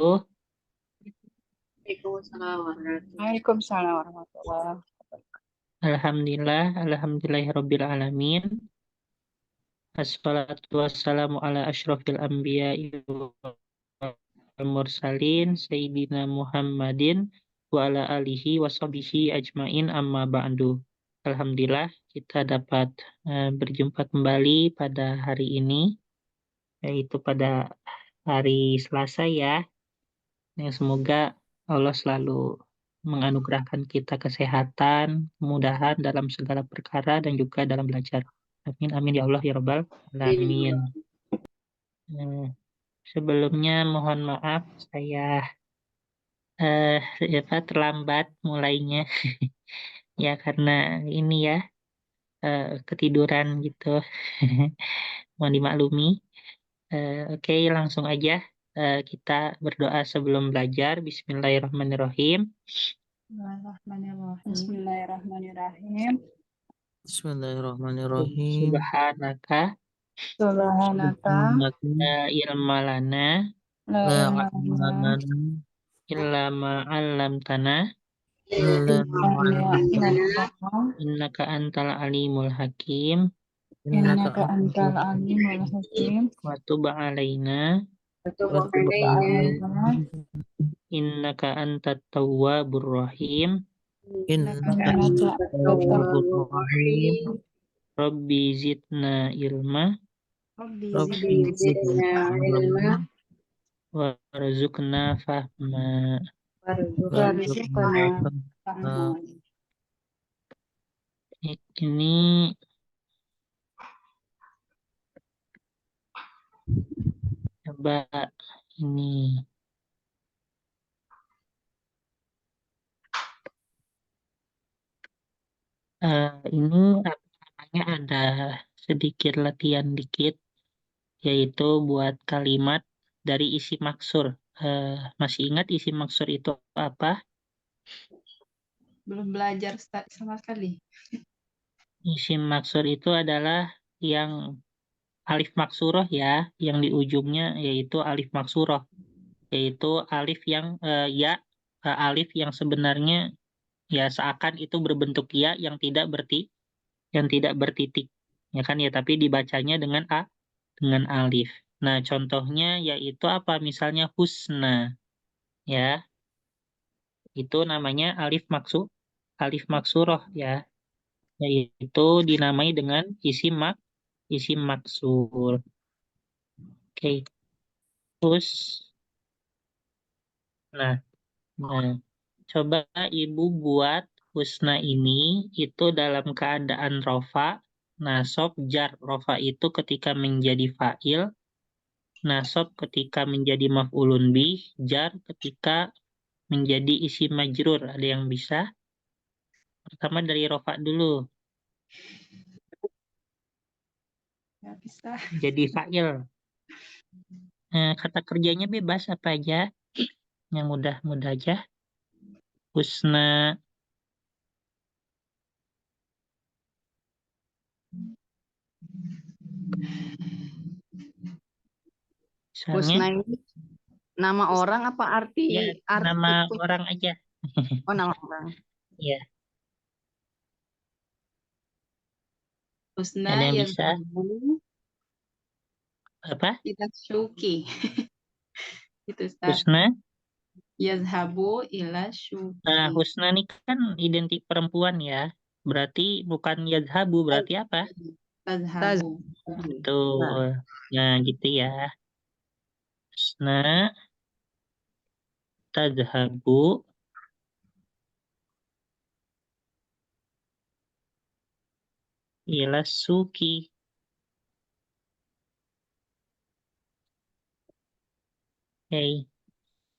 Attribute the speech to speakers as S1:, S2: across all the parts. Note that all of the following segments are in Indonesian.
S1: Waalaikumsalam warahmatullahi wabarakatuh.
S2: Alhamdulillahirabbil alamin. Assalatu wassalamu ala asyrofil anbiya'i wal mursalin Sayyidina Muhammadin wa ala alihi wa sahbihi ajmain amma ba'du. Alhamdulillah kita dapat berjumpa kembali pada hari ini, yaitu pada hari Selasa ya. Yang semoga Allah selalu menganugerahkan kita kesehatan, kemudahan dalam segala perkara dan juga dalam belajar. Amin amin ya Allah ya Rabbal alamin. Sebelumnya mohon maaf saya terlambat mulainya ya karena ini ya ketiduran gitu. Mohon dimaklumi. Oke, langsung aja kita berdoa sebelum belajar. Bismillahirrahmanirrahim.
S1: Bismillahirrahmanirrahim.
S3: Bismillahirrahmanirrahim.
S2: Subhanaka
S1: Subhanaka
S2: la ilma lana
S1: la
S3: La
S1: ilma
S3: ilma
S1: lana
S3: lana
S2: illa ma 'allamtana
S3: illa ma
S1: illa ma 'allamtana
S2: innaka antal alimul hakim
S1: innaka antal alimul hakim
S2: wa tub 'alaina
S1: wa tub 'alaina
S2: innaka antat tawwabur rahim.
S3: innaka
S1: innaka
S3: tawwabur rahim.
S2: Rabbi zidna ilma
S3: Rabbi zidna ilma
S2: warzuqna fahma.
S1: warzuqna
S3: warzuqna
S2: Ini coba ini ini apa namanya, ada sedikit latihan dikit, yaitu buat kalimat dari isi maksur. Masih ingat isi maksur itu apa?
S1: belum belajar sama sekali.
S2: Isi maksur itu adalah yang alif maksuroh ya, yang di ujungnya yaitu alif maksuroh, yaitu alif yang alif yang sebenarnya ya seakan itu berbentuk ya yang tidak bertitik. Ya kan ya, tapi dibacanya dengan alif. Nah, contohnya yaitu apa? Misalnya husna ya. Itu namanya alif maksuroh ya. Yaitu dinamai dengan isim maksur. Oke. Terus nah, coba Ibu buat husna ini itu dalam keadaan rofa, nasab, jar. Rofa itu ketika menjadi fa'il, nasab ketika menjadi maf'ulun bih, jar ketika menjadi isim majrur. Ada yang bisa? Pertama dari rofa dulu.
S1: Nggak bisa.
S2: Jadi fa'il. Kata kerjanya bebas apa aja? Yang mudah-mudah aja. Husna. Misalnya,
S4: Husna ini nama orang apa arti
S2: ya nama orang aja.
S4: Oh, nama orang.
S2: Ya,
S1: Husna
S2: ada yang bisa?
S1: yazhabu
S2: Apa?
S1: ila syuki. Itu Ustaz.
S2: Husna?
S1: Yazhabu ila syuki.
S2: Nah, Husna ini kan identik perempuan ya. Berarti bukan yadhabu, berarti apa?
S1: Tazhabu.
S2: Betul. Nah, gitu ya. Husna tadhabu ila suki. Oke.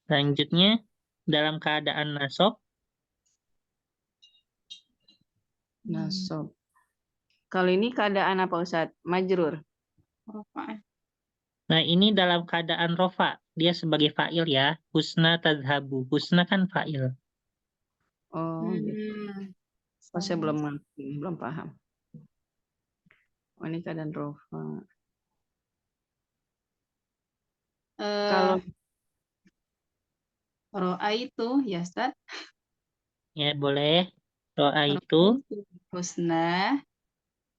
S2: Selanjutnya, dalam keadaan nasab,
S4: Nasab. Kalau ini keadaan apa Ustaz? Majrur.
S1: Rofa.
S2: nah ini dalam keadaan rofa. Dia sebagai fa'il ya. Husna tadhabu. Husna kan fa'il.
S4: Oh, gitu. Oh, saya belum paham. Oh, ini keadaan rofa. Kalau
S1: Ro'a itu ya Ustaz.
S2: Ya, boleh. Ro'a itu
S1: Husna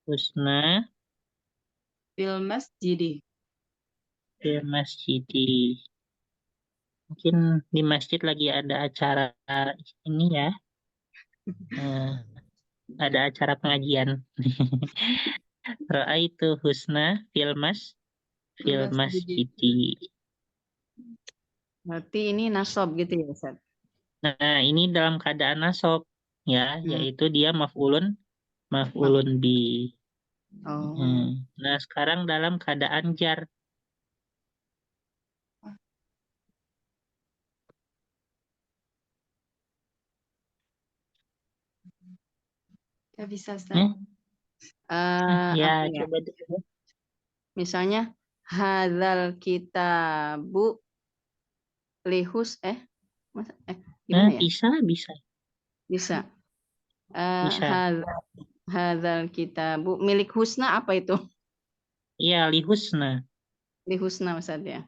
S2: husna
S1: fil masjidi.
S2: fil masjidi. Mungkin di masjid lagi ada acara ini ya. Eh, ada acara pengajian. Ro'a itu husna fil
S1: Fil masjidi.
S2: masjidi.
S4: Berarti ini nasab gitu ya, Ustaz?
S2: Nah, ini dalam keadaan nasab ya, yaitu dia maf'ulun bi.
S4: Oh.
S2: Nah, sekarang dalam keadaan jar.
S1: Gak bisa Ustaz.
S2: Ya,
S4: Apa ya?
S2: coba dulu.
S4: Misalnya hadzal kitabu lihus gimana ya?
S2: Bisa.
S4: Bisa.
S2: Bisa.
S4: Hadzal kitabu milik Husna apa itu?
S2: Iya, lihusna.
S4: Lihusna Ustaz ya.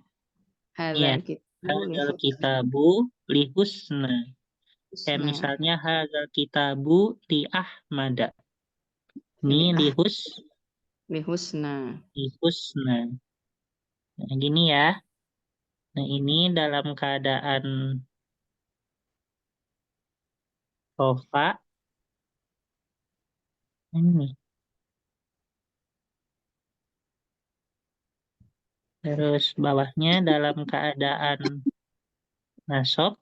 S2: Iya. Hadzal kitabu lihusna. Kayak misalnya hadzal kitabu li Ahmada. Ini
S4: lihusna.
S2: lihusna. Nah, gini ya. Nah, ini dalam keadaan rofa. Ini. Terus bawahnya dalam keadaan nasab.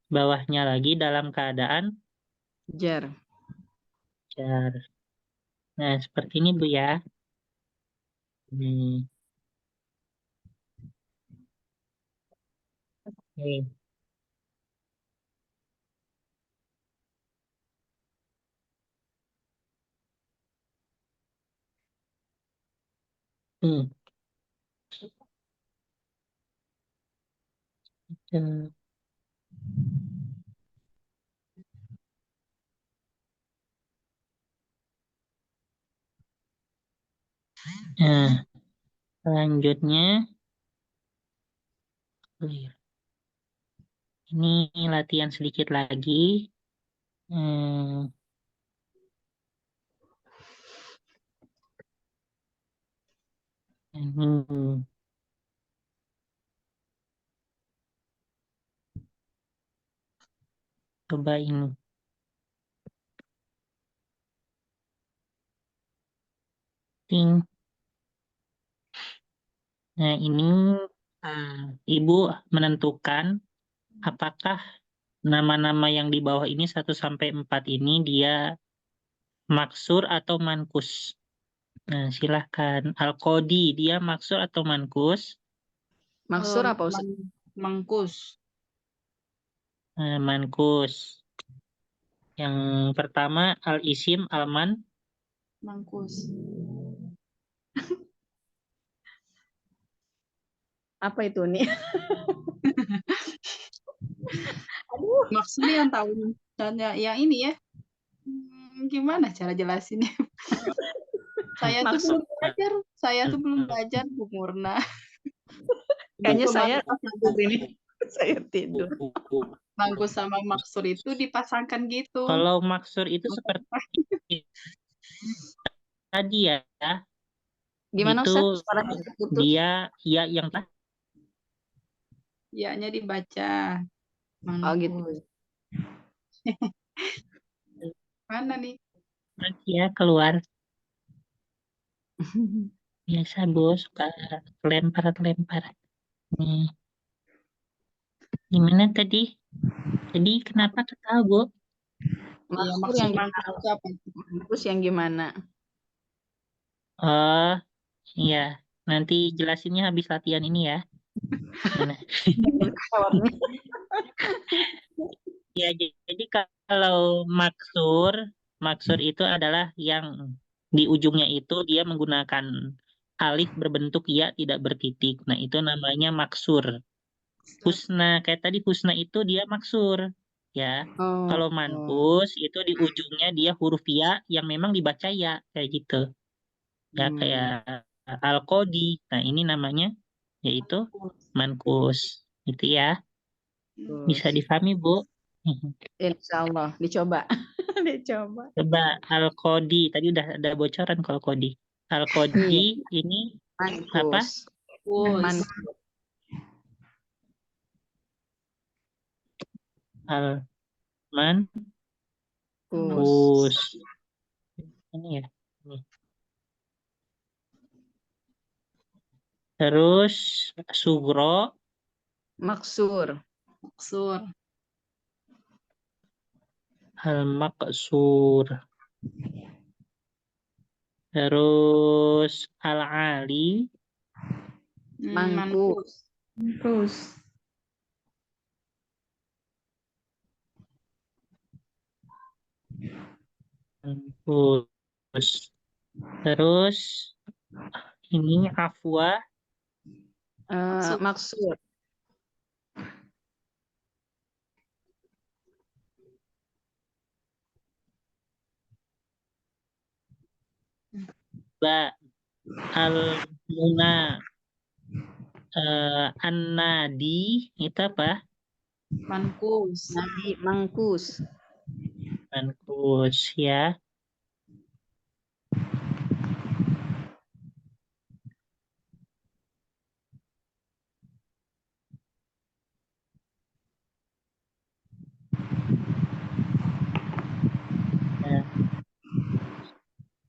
S2: Bawahnya lagi dalam keadaan
S4: Jar.
S2: jar. Nah, seperti ini Bu ya. Oke. Nah, selanjutnya ini latihan sedikit lagi. Coba ini. Nah, ini Ibu menentukan apakah nama-nama yang di bawah ini 1 sampai 4 ini dia maksur atau mankus. Nah, silahkan. Al-Qodi, dia maksur atau mankus?
S4: Maksur apa Ustaz?
S1: Mangkus.
S2: Mankus. Yang pertama al-isim al-man.
S1: Mangkus.
S4: Apa itu nih?
S1: Maksudnya yang tahu dan yang ini ya. Gimana cara jelasinnya? Saya tuh belum belajar Bu Murna.
S4: Kayaknya saya ini. Saya tidur.
S1: Mangkus sama maksur itu dipasangkan gitu.
S2: Kalau maksur itu seperti tadi ya.
S4: Gimana
S2: itu
S4: Ustaz?
S2: Dia ya yang
S1: Ya-nya dibaca.
S4: Oh gitu.
S1: Mana nih?
S2: nanti ya keluar. Biasa Bu, suka lempar-lempar. Nih. Gimana tadi? Tadi kenapa ketawa Bu?
S4: Maksur yang Terus yang gimana?
S2: Oh, iya. Nanti jelasinnya habis latihan ini ya. Gimana? Ya, jadi kalau maksur itu adalah yang di ujungnya itu dia menggunakan alif berbentuk ya tidak bertitik. Nah, itu namanya maksur. Husna, kayak tadi husna itu dia maksur. Ya. Kalau mankus itu di ujungnya dia huruf ya yang memang dibaca ya kayak gitu. Ya kayak al-qadi. Nah, ini namanya yaitu mankus. Itu ya. Bisa difahami, Bu?
S4: Insya Allah dicoba. Dicoba.
S2: Coba al-qadi. Tadi udah ada bocoran kalau kodi. Al-qadi ini apa?
S4: Mankus.
S1: Kus.
S4: Mankus.
S2: Al-mankus. Ini ya. Ini. Terus sugro.
S4: Maksur.
S1: Maksur.
S2: Al-maqsur. Terus al-ali.
S4: Mangkus.
S1: Mankus.
S2: Mankus. Terus ini afwa.
S4: Maksur.
S2: Ba. Al-muna. An-nadi. Itu apa?
S1: Mankus.
S4: Nadi mangkus.
S2: Mankus ya.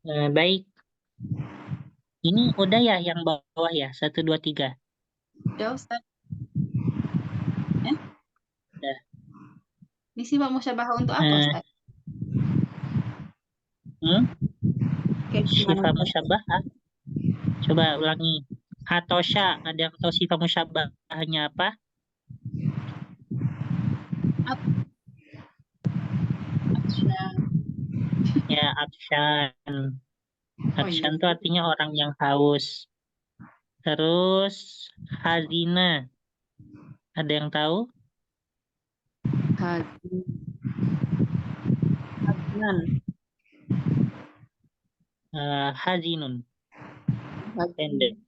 S2: Baik. Ini udah ya yang bawah ya. 1, 2, 3.
S1: Ya, Ustaz.
S2: Udah.
S1: Ini sifat musyabahah untuk apa, Ustaz? Kayak gimana,
S2: Sifat
S1: Ustaz?
S2: musyabahah. Coba ulangi. Atosha. Ada yang tahu sifat musyabahahnya apa?
S1: Atsyan.
S2: Ya, atsyan.
S1: Oh,
S2: Atsyan
S1: iya.
S2: itu artinya orang yang haus. Terus hazina. Ada yang tahu?
S4: Hazinan.
S2: Hazinun. Pendek.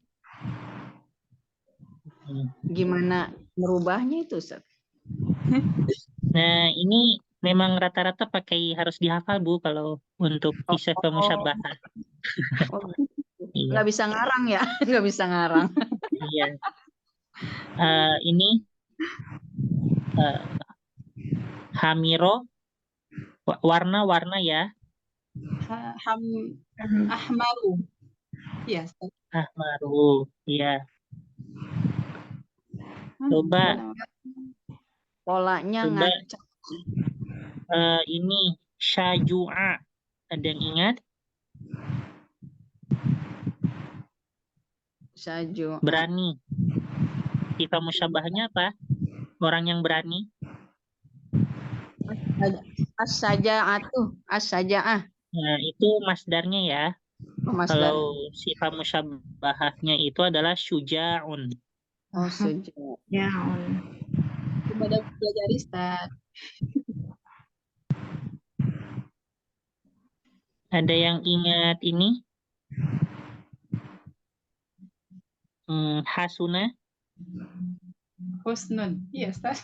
S4: Gimana merubahnya itu, Ustaz?
S2: Nah, ini memang rata-rata pakai harus dihafal, Bu, kalau untuk kisah pemusyabahah. Iya.
S4: Nggak bisa ngarang ya? Nggak bisa ngarang.
S2: Iya. Ini hamiro, warna-warna ya.
S1: Ahmaru. Iya, Ustaz.
S2: Ahmaru, iya. Coba.
S4: Polanya
S2: Coba.
S4: ngacak.
S2: Ini syajua. Ada yang ingat?
S4: Syaju.
S2: Berani. Sifat musyabahahnya apa? Orang yang berani.
S4: As-saja'ah.
S2: Nah, itu masdarnya ya.
S4: Masdar.
S2: Kalau sifat musyabahahnya itu adalah syuja'un.
S4: Oh, syuja'un.
S1: Kepada belajar, Ustaz.
S2: Ada yang ingat ini? Hasuna.
S1: Husnun. Iya, Ustaz.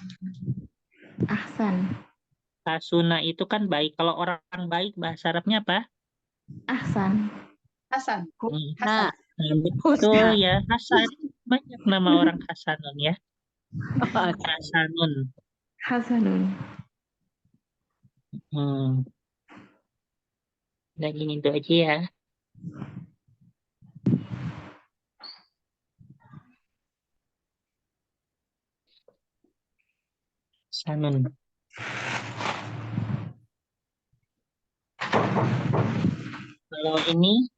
S3: Ahsan.
S2: Hasuna itu kan baik. Kalau orang baik bahasa Arabnya apa?
S3: Ahsan.
S1: Hasan.
S4: Nah,
S2: Betul ya, Hasan. Banyak nama orang Hasanun ya. Hasanun.
S3: Hasanun.
S2: Udah gini itu aja ya. Hasanun. Kalau ini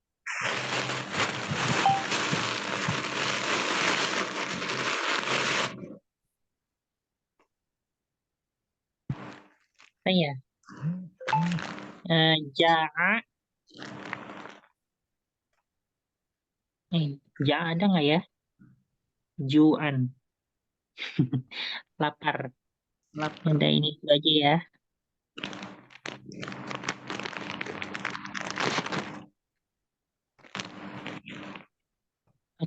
S2: apa ya? Ja'a. Ja'a ada nggak ya? Ju'an. Lapar. Ada ini itu aja ya.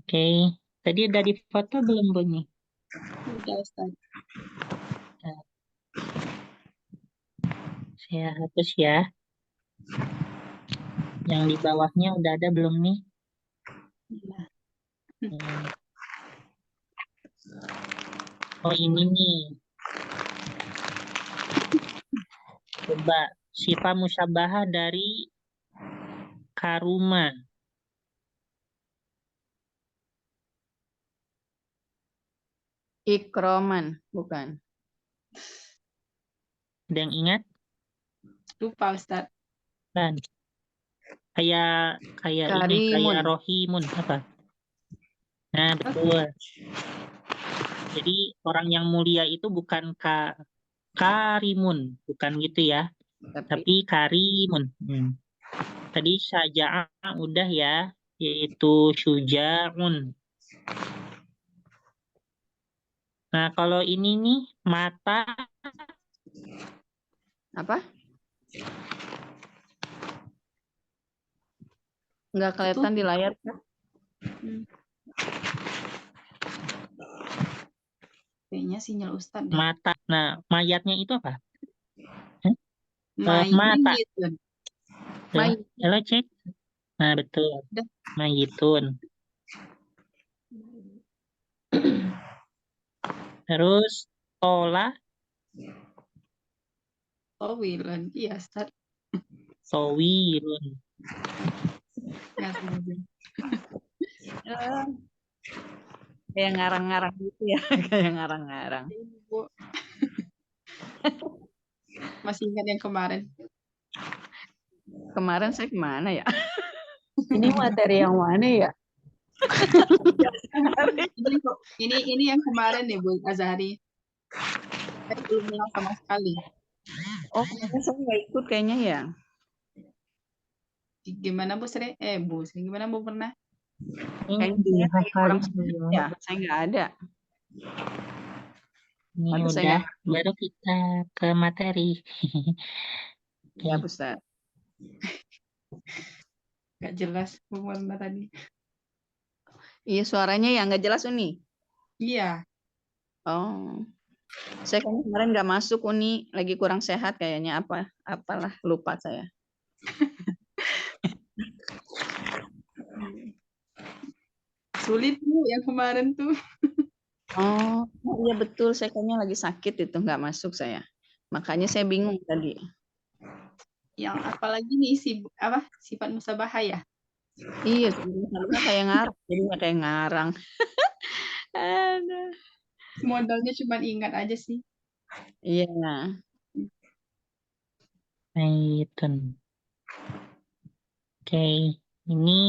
S2: Oke. Tadi udah difoto belum, Bu nih?
S1: Udah, Ustaz.
S2: Nah, saya hapus ya. Yang di bawahnya udah ada belum nih?
S1: Iya.
S2: Hmm. Oh, ini nih. Coba sifat musyabahah dari karuma.
S4: Ikroman, bukan.
S2: Ada yang ingat?
S1: Lupa, Ustaz.
S2: Kan? Kayak ini,
S4: Karimun.
S2: kayak rohimun apa? Nah, betul. Jadi orang yang mulia itu bukan karimun, bukan gitu ya.
S4: Tapi
S2: Tapi karimun. Tadi syaja'ah udah ya, yaitu syuja'un. Nah, kalau ini nih mata
S4: apa? Nggak kelihatan di layar.
S1: Hmm. Kayaknya sinyal Ustaz deh.
S2: mata. Nah, mayatnya itu apa?
S1: Mayit.
S2: Mata.
S1: Tuh.
S2: Tuh, halo cek. Nah, betul.
S1: Udah.
S2: Mayitun. Terus tola,
S1: Wilon. Iya, Ustaz.
S2: sowirun.
S1: Nggak sengaja.
S4: Kayak ngarang-ngarang gitu ya. Kayak ngarang-ngarang.
S1: Ini, Bu. Masih ingat yang kemarin?
S4: Kemarin saya kemana ya?
S3: Ini materi yang mana ya?
S1: Ini yang kemarin nih, Bu Azhari. Saya belum kenal sama sekali.
S4: Oh, kemarin saya nggak ikut kayaknya ya.
S1: Gimana Bu Sri? Bu Sri, gimana Bu pernah?
S2: Ini
S4: Kurang
S2: dihafalin
S4: ya, saya nggak ada.
S2: Ini
S4: Atau saya
S2: udah,
S4: nggak-
S2: baru kita ke materi.
S4: Ya, Ustaz.
S1: Gak jelas Bu Murna tadi.
S4: Iya, suaranya yang nggak jelas, Uni.
S1: Iya.
S4: Oh, saya kemarin nggak masuk, Uni. Lagi kurang sehat kayaknya. Apalah, lupa saya.
S1: Sulit Bu yang kemarin tuh.
S4: Oh, iya betul. Saya kayaknya lagi sakit itu nggak masuk saya. Makanya saya bingung tadi.
S1: Yang apalagi nih sifat musabahah ya?
S4: Iya, sebenarnya kayak ngarang. Jadinya kayak ngarang. Aduh.
S1: Modalnya cuma ingat aja sih.
S4: Iya.
S2: Mayitun. Oke, ini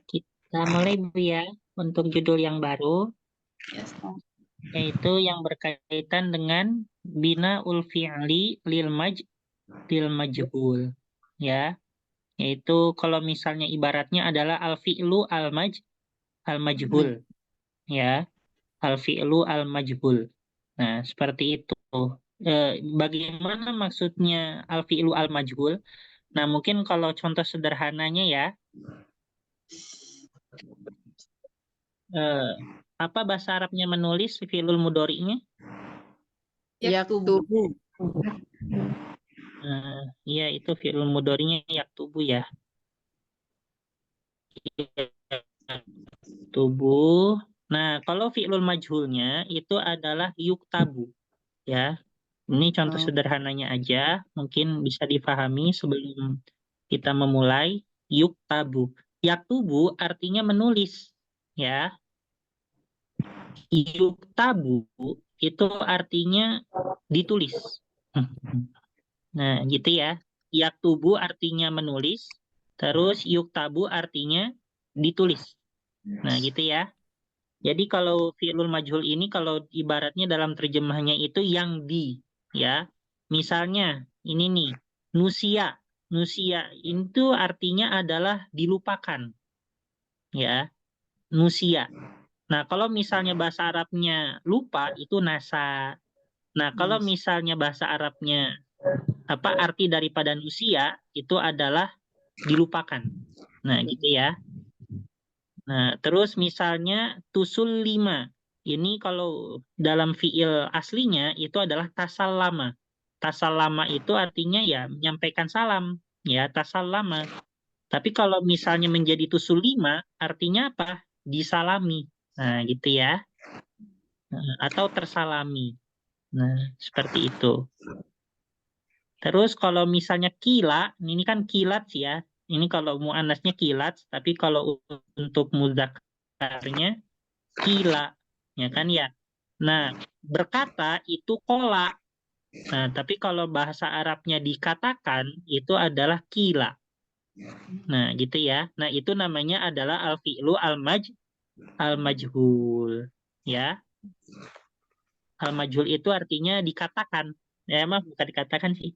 S2: kita mulai Bu ya untuk judul yang baru,
S1: Yes, Pak.
S2: yaitu yang berkaitan dengan bina ul fi'li lil majhul, ya. Yaitu kalau misalnya ibaratnya adalah al fi'lu al majhul, ya. Al fi'lu al majhul. Nah, seperti itu. Bagaimana maksudnya al fi'lu al majhul? Nah, mungkin kalau contoh sederhananya ya, apa bahasa Arabnya menulis fi'lul mudhari'nya?
S4: Yaktubu.
S2: Iya, itu fi'lul mudhari'nya yaktubu ya. Tubuh. Nah, kalau fi'lul majhulnya itu adalah yuktabu, ya. Ini contoh
S4: Oh.
S2: sederhananya aja, mungkin bisa difahami sebelum kita memulai. Yuktabu. Yaktubu artinya menulis, ya. Yuktabu itu artinya ditulis. Nah, gitu ya. Yaktubu artinya menulis, terus yuktabu artinya ditulis. Nah, gitu ya. Jadi kalau fi'lul majhul ini kalau ibaratnya dalam terjemahnya itu yang di, ya. Misalnya ini nih, nusia. Nusia itu artinya adalah dilupakan. Ya, nusia. Nah, kalau misalnya bahasa Arabnya lupa itu nasa. Nah, kalau misalnya bahasa Arabnya arti daripada nusia itu adalah dilupakan. Nah, gitu ya. Nah, terus misalnya tusul 5. Ini kalau dalam fiil aslinya itu adalah tasal lama. Tasal lama itu artinya ya menyampaikan salam, ya tasal lama. Tapi kalau misalnya menjadi tusul 5, artinya apa? Disalami. Nah, gitu ya. Atau tersalami. Nah, seperti itu. Terus kalau misalnya kila, ini kan kilat sih ya. Ini kalau muannasnya kilat, tapi kalau untuk mudzakarnya kila, ya kan ya. Nah, berkata itu kola. Nah, tapi kalau bahasa Arabnya dikatakan itu adalah kila. Nah, gitu ya. Nah, itu namanya adalah al-fi'lu al-majhul. Ya. Al-majhul itu artinya dikatakan. Ya, maaf, bukan dikatakan sih.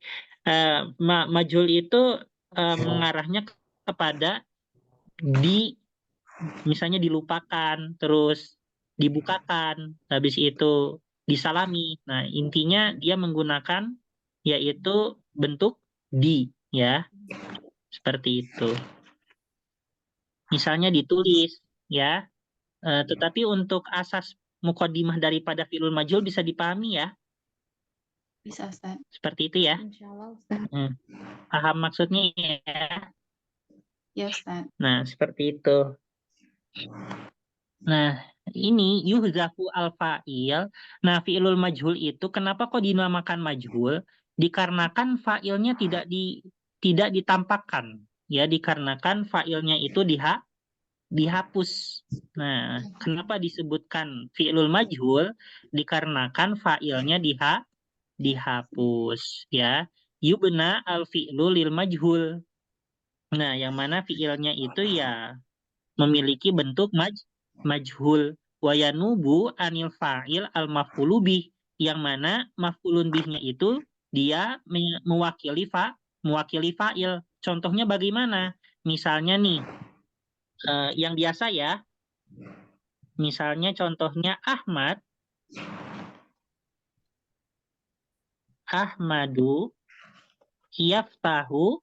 S2: Majhul itu mengarahnya kepada misalnya dilupakan, terus dibukakan, habis itu disalami. Nah, intinya dia menggunakan yaitu bentuk ya, seperti itu. Misalnya ditulis, ya. Tetapi untuk asas muqaddimah daripada fi'lul majhul bisa dipahami ya.
S1: Bisa, Ustaz.
S2: Seperti itu ya.
S3: Insyaallah, Ustaz.
S2: Paham maksudnya ya.
S1: Ya, Ustaz.
S2: Nah, seperti itu. Nah, ini yuhzafu al-fa'il. Nah, fi'lul majhul itu kenapa kok dinamakan majhul? Dikarenakan fa'ilnya tidak ditampakkan. Ya, dikarenakan fa'ilnya itu dihapus. Nah, kenapa disebutkan fi'lul majhul? Dikarenakan fa'ilnya dihapus, ya. Yubna al-fi'lu lil majhul. Nah, yang mana fi'ilnya itu ya memiliki bentuk majhul. Wa yanubu anil fa'il al maf'ulu bih, yang mana maf'ulun bihnya itu dia mewakili fa'il. Contohnya bagaimana? Misalnya nih, yang biasa ya. Misalnya contohnya Ahmadu yaftahu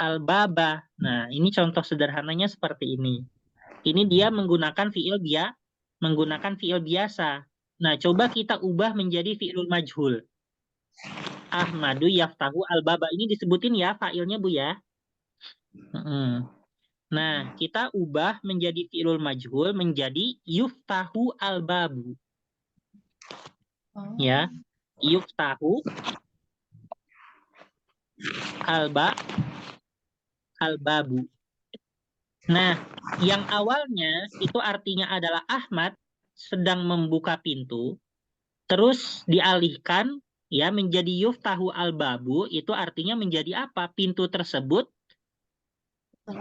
S2: al-baba. Nah, ini contoh sederhananya seperti ini. Ini dia menggunakan fi'il biasa. Nah, coba kita ubah menjadi fi'lul majhul. Ahmadu yaftahu al-baba. Ini disebutin ya fa'ilnya, Bu ya. Nah, kita ubah menjadi fi'lul majhul menjadi yuftahu al-babu. Ya. Yuftahu al-babu. Nah, yang awalnya itu artinya adalah Ahmad sedang membuka pintu, terus dialihkan ya menjadi yuftahu al-babu, itu artinya menjadi apa? Pintu tersebut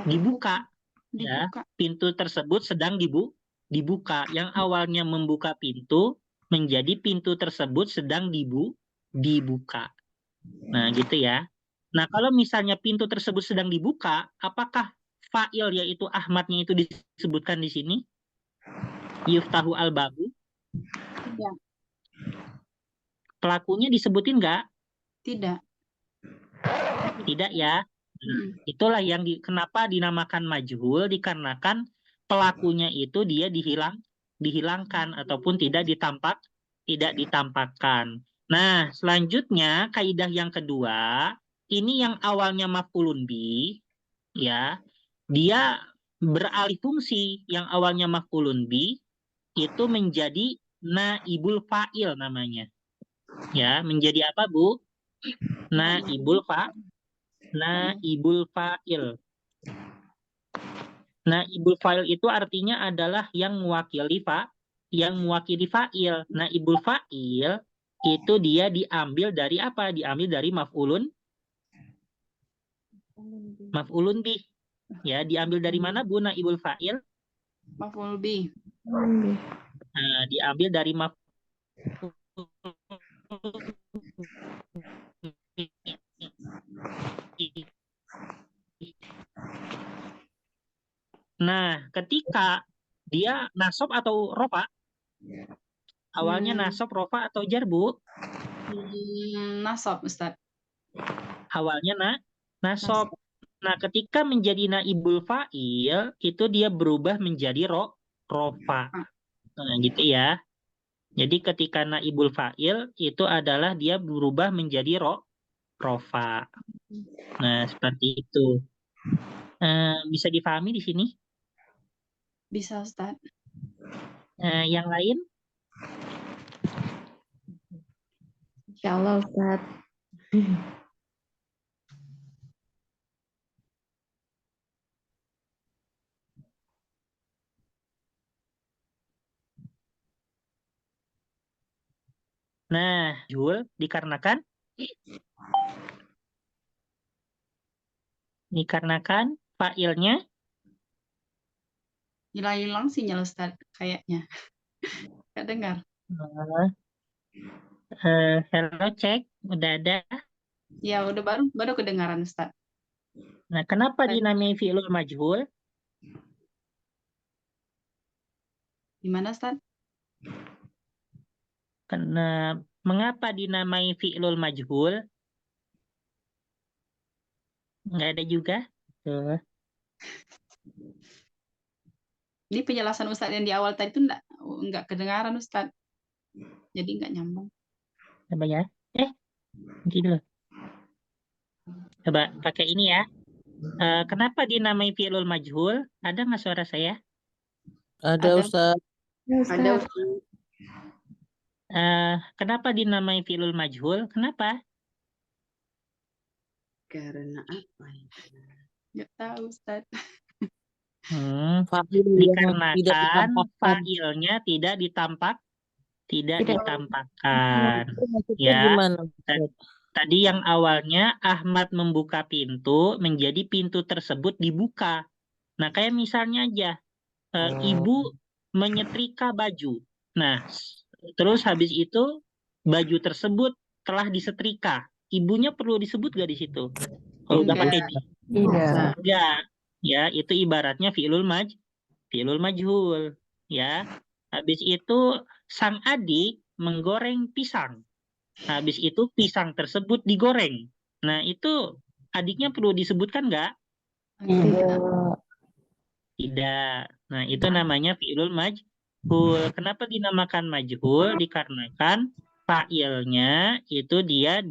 S2: dibuka. Ya, pintu tersebut sedang dibuka. Yang awalnya membuka pintu menjadi pintu tersebut sedang dibuka. Nah, gitu ya. Nah, kalau misalnya pintu tersebut sedang dibuka, apakah fa'il yaitu Ahmadnya itu disebutkan di sini? Yuftahu al-babu?
S1: Tidak.
S2: Pelakunya disebutin nggak?
S1: Tidak.
S2: Tidak ya. Nah, itulah yang kenapa dinamakan majhul, dikarenakan pelakunya itu dia dihilangkan ataupun tidak ditampakkan. Nah, selanjutnya kaidah yang kedua, ini yang awalnya maf'ulun bih, ya, dia beralih fungsi. Yang awalnya maf'ulun bih itu menjadi naibul fa'il namanya. Ya, menjadi apa, Bu? Naibul fa'il. Naibul fa'il itu artinya adalah yang mewakili fa'il. Naibul fa'il itu dia diambil dari apa? Diambil dari maf'ulun bih. Ya, diambil dari mana, Bu, naibul fa'il?
S1: Maf'ul bih.
S2: Nah, diambil dari Nah, ketika dia nasab atau rofa? Awalnya nasab, rofa, atau jar, Bu?
S1: Nasab, Ustaz.
S2: Awalnya nasab. Nah, ketika menjadi naibul fa'il, itu dia berubah menjadi rofa. Nah, gitu ya. Jadi ketika naibul fa'il, itu adalah dia berubah menjadi rofa. Nah, seperti itu. Bisa dipahami di sini?
S1: Bisa, Ustaz.
S2: Yang lain?
S3: Insya Allah, Ustaz.
S2: Nah, Jul, dikarenakan fa'ilnya
S1: Hilang-hilang sinyal Ustaz kayaknya. Nggak dengar.
S2: hello cek, udah ada.
S1: Ya, udah baru kedengaran Ustaz.
S2: Nah, kenapa dinamai fi'lul majhul?
S1: Gimana Ustaz?
S2: Mengapa dinamai fi'lul majhul? Nggak ada juga. Tuh.
S1: Ini penjelasan Ustaz yang di awal tadi itu enggak kedengaran Ustaz. Jadi enggak nyambung.
S2: Coba ya. Gitu loh. Coba pakai ini ya. Kenapa dinamai fi'lul majhul? Ada nggak suara saya?
S5: Ada, Ustaz.
S3: Ada, Ustaz.
S2: Kenapa dinamai fi'lul majhul? Kenapa?
S3: Karena apa?
S1: Enggak tahu Ustaz.
S5: Fa'il yang tidak
S2: Dikarenakan
S5: ditampakkan.
S2: fa'ilnya tidak
S3: Tidak.
S2: ditampakkan.
S5: Maksudnya
S2: Ya.
S5: gimana, Ustaz?
S2: Tadi yang awalnya Ahmad membuka pintu, menjadi pintu tersebut dibuka. Nah, kayak misalnya aja, ibu menyetrika baju. Nah, terus habis itu baju tersebut telah disetrika. Ibunya perlu disebut gak di situ? Kalau udah pakai di?
S3: Tidak.
S2: Enggak. Ya, itu ibaratnya fi'lul majhul. Ya. Habis itu sang adik menggoreng pisang. Habis itu pisang tersebut digoreng. Nah, itu adiknya perlu disebutkan nggak?
S3: Tidak.
S2: Tidak. Nah, itu namanya fi'lul majhul. Kenapa dinamakan majhul? Dikarenakan fa'ilnya itu dia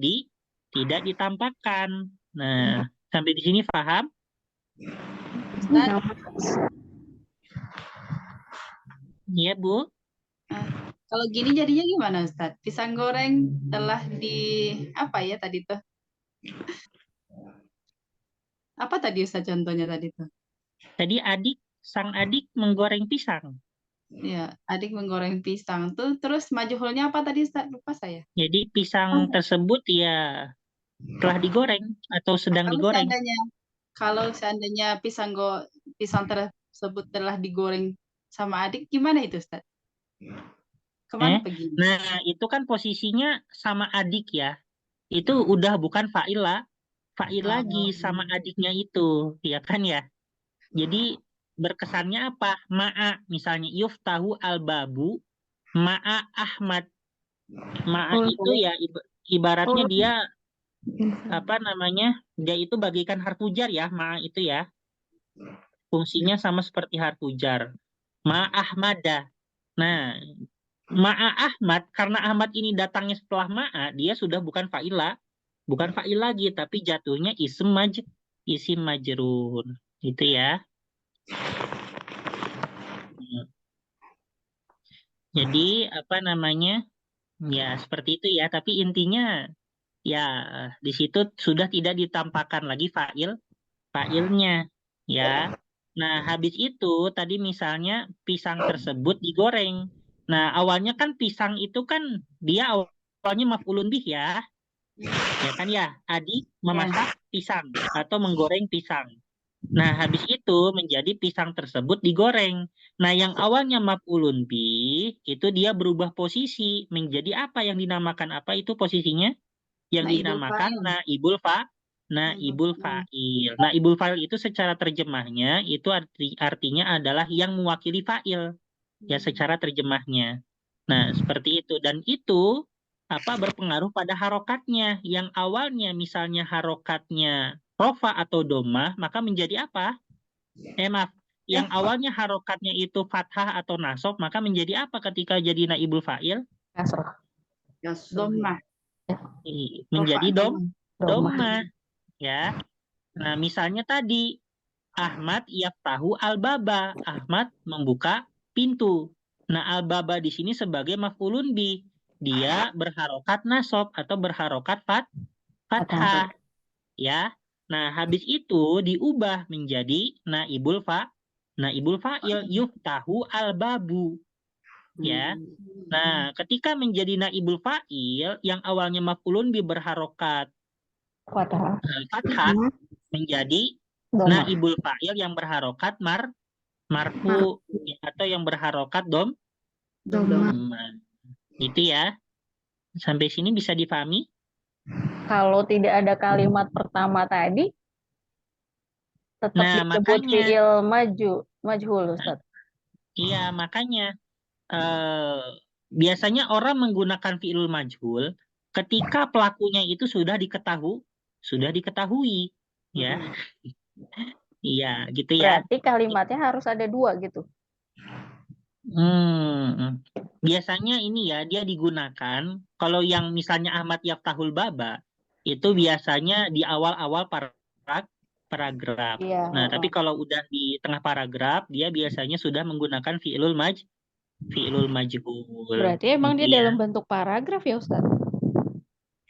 S2: tidak ditampakkan. Nah, sampai di sini paham? Iya, Bu.
S1: Kalau gini jadinya gimana Ustaz? Pisang goreng telah apa ya tadi tuh? Apa tadi Ustaz contohnya tadi tuh?
S2: Tadi sang adik menggoreng pisang.
S1: Ya, adik menggoreng pisang tuh, terus majhulnya apa tadi Ustaz? Lupa saya.
S2: Jadi pisang tersebut ya telah digoreng atau sedang digoreng.
S1: Kalau seandainya pisang tersebut telah digoreng sama adik, gimana itu Ustaz? Kemana pergi?
S2: Nah, itu kan posisinya sama adik ya. Itu udah bukan fa'il lagi sama adiknya itu, ya kan ya? Jadi berkesannya apa? Ma'a, misalnya yuftahu al-babu, ma'a Ahmad. Ma'a itu ya ibaratnya dia apa namanya? Dia itu bagikan harfu jar ya, ma'a itu ya. Fungsinya sama seperti harfu jar. Ma'a Ahmada. Nah, ma'a Ahmad, karena Ahmad ini datangnya setelah ma'a, dia sudah bukan fa'il lagi, tapi jatuhnya isim majrur. Gitu ya. Jadi apa namanya? Ya, seperti itu ya, tapi intinya ya di situ sudah tidak ditampakkan lagi fa'ilnya ya. Nah, habis itu tadi misalnya pisang tersebut digoreng. Nah, awalnya kan pisang itu kan dia awalnya maf'ulun bih ya. Ya kan ya, adik memasak pisang atau menggoreng pisang. Nah, habis itu menjadi pisang tersebut digoreng. Nah, yang awalnya maf'ulun bih itu dia berubah posisi menjadi apa yang dinamakan apa itu posisinya? Yang dinamakan naibul fa'il. Naibul fa'il itu secara terjemahnya itu artinya adalah yang mewakili fa'il. Ya, secara terjemahnya. Nah, seperti itu. Dan itu berpengaruh pada harokatnya. Yang awalnya misalnya harokatnya rofa atau domah, maka menjadi apa? Maaf, yang awalnya harokatnya itu fathah atau nasab, maka menjadi apa ketika jadi naibul fa'il?
S3: Kasroh.
S1: Domah.
S2: Menjadi
S1: Rofa,
S2: domah, ya. Nah, misalnya tadi Ahmad yaftahu al-baba, Ahmad membuka pintu. Nah, al-baba di sini sebagai maf'ulun bi. Dia berharokat nasab atau berharokat fathah, ya. Nah, habis itu diubah menjadi naibul fa'il yuftahu al-babu, ya. Nah, ketika menjadi naibul fa'il yang awalnya maf'ulun bi berharokat fathah menjadi naibul fa'il yang berharokat marfu atau yang berharokat domah. Itu ya. Sampai sini bisa dipahami?
S6: Kalau tidak ada kalimat pertama tadi, tetap
S2: Nah,
S6: disebut
S2: makanya.
S6: fi'il majhul, Ustaz.
S2: Iya, makanya biasanya orang menggunakan fi'il majhul ketika pelakunya itu sudah diketahui, ya. Iya, gitu ya.
S6: Berarti kalimatnya harus ada dua gitu.
S2: Biasanya ini ya, dia digunakan kalau yang misalnya Ahmad yaftahul baba itu biasanya di awal-awal paragraf.
S6: Iya.
S2: Nah, tapi kalau udah di tengah paragraf, dia biasanya sudah menggunakan fi'ilul majhul.
S6: Berarti emang dia
S2: Gitu ya.
S6: dalam bentuk paragraf ya, Ustaz?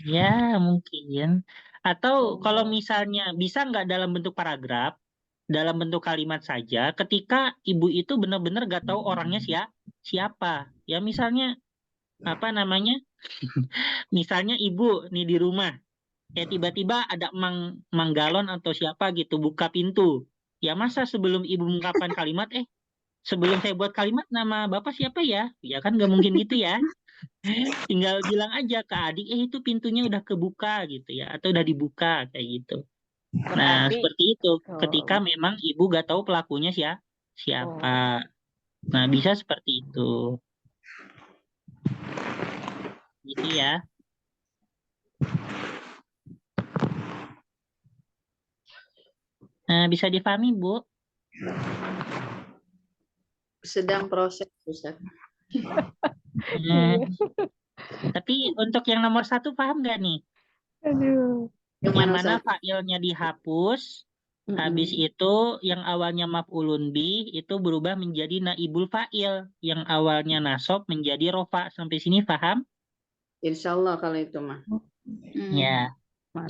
S2: Ya, mungkin. Atau kalau misalnya bisa nggak dalam bentuk paragraf, dalam bentuk kalimat saja, ketika ibu itu benar-benar nggak tahu orangnya siapa. Ya misalnya, apa namanya, misalnya ibu nih di rumah, ya tiba-tiba ada Mang Galon atau siapa gitu buka pintu. Ya masa sebelum ibu mengungkapkan kalimat, sebelum saya buat kalimat nama bapak siapa ya? Ya kan nggak mungkin gitu ya. Tinggal bilang aja ke adik, itu pintunya udah kebuka gitu ya, atau udah dibuka kayak gitu. Nah,
S6: Berarti
S2: seperti itu. Ketika memang ibu gak tahu pelakunya siapa. Nah, bisa seperti itu. Gitu ya. Nah, bisa dipahami, Bu?
S3: Sedang proses, Ustaz.
S2: Tapi untuk yang nomor 1 paham nggak nih?
S6: aduh.
S2: Yang mana fa'ilnya dihapus, habis itu yang awalnya maf'ulun bi itu berubah menjadi naibul fa'il, yang awalnya nasab menjadi rofa. Sampai sini paham?
S3: Insya Allah kalau itu mah.
S2: Ya.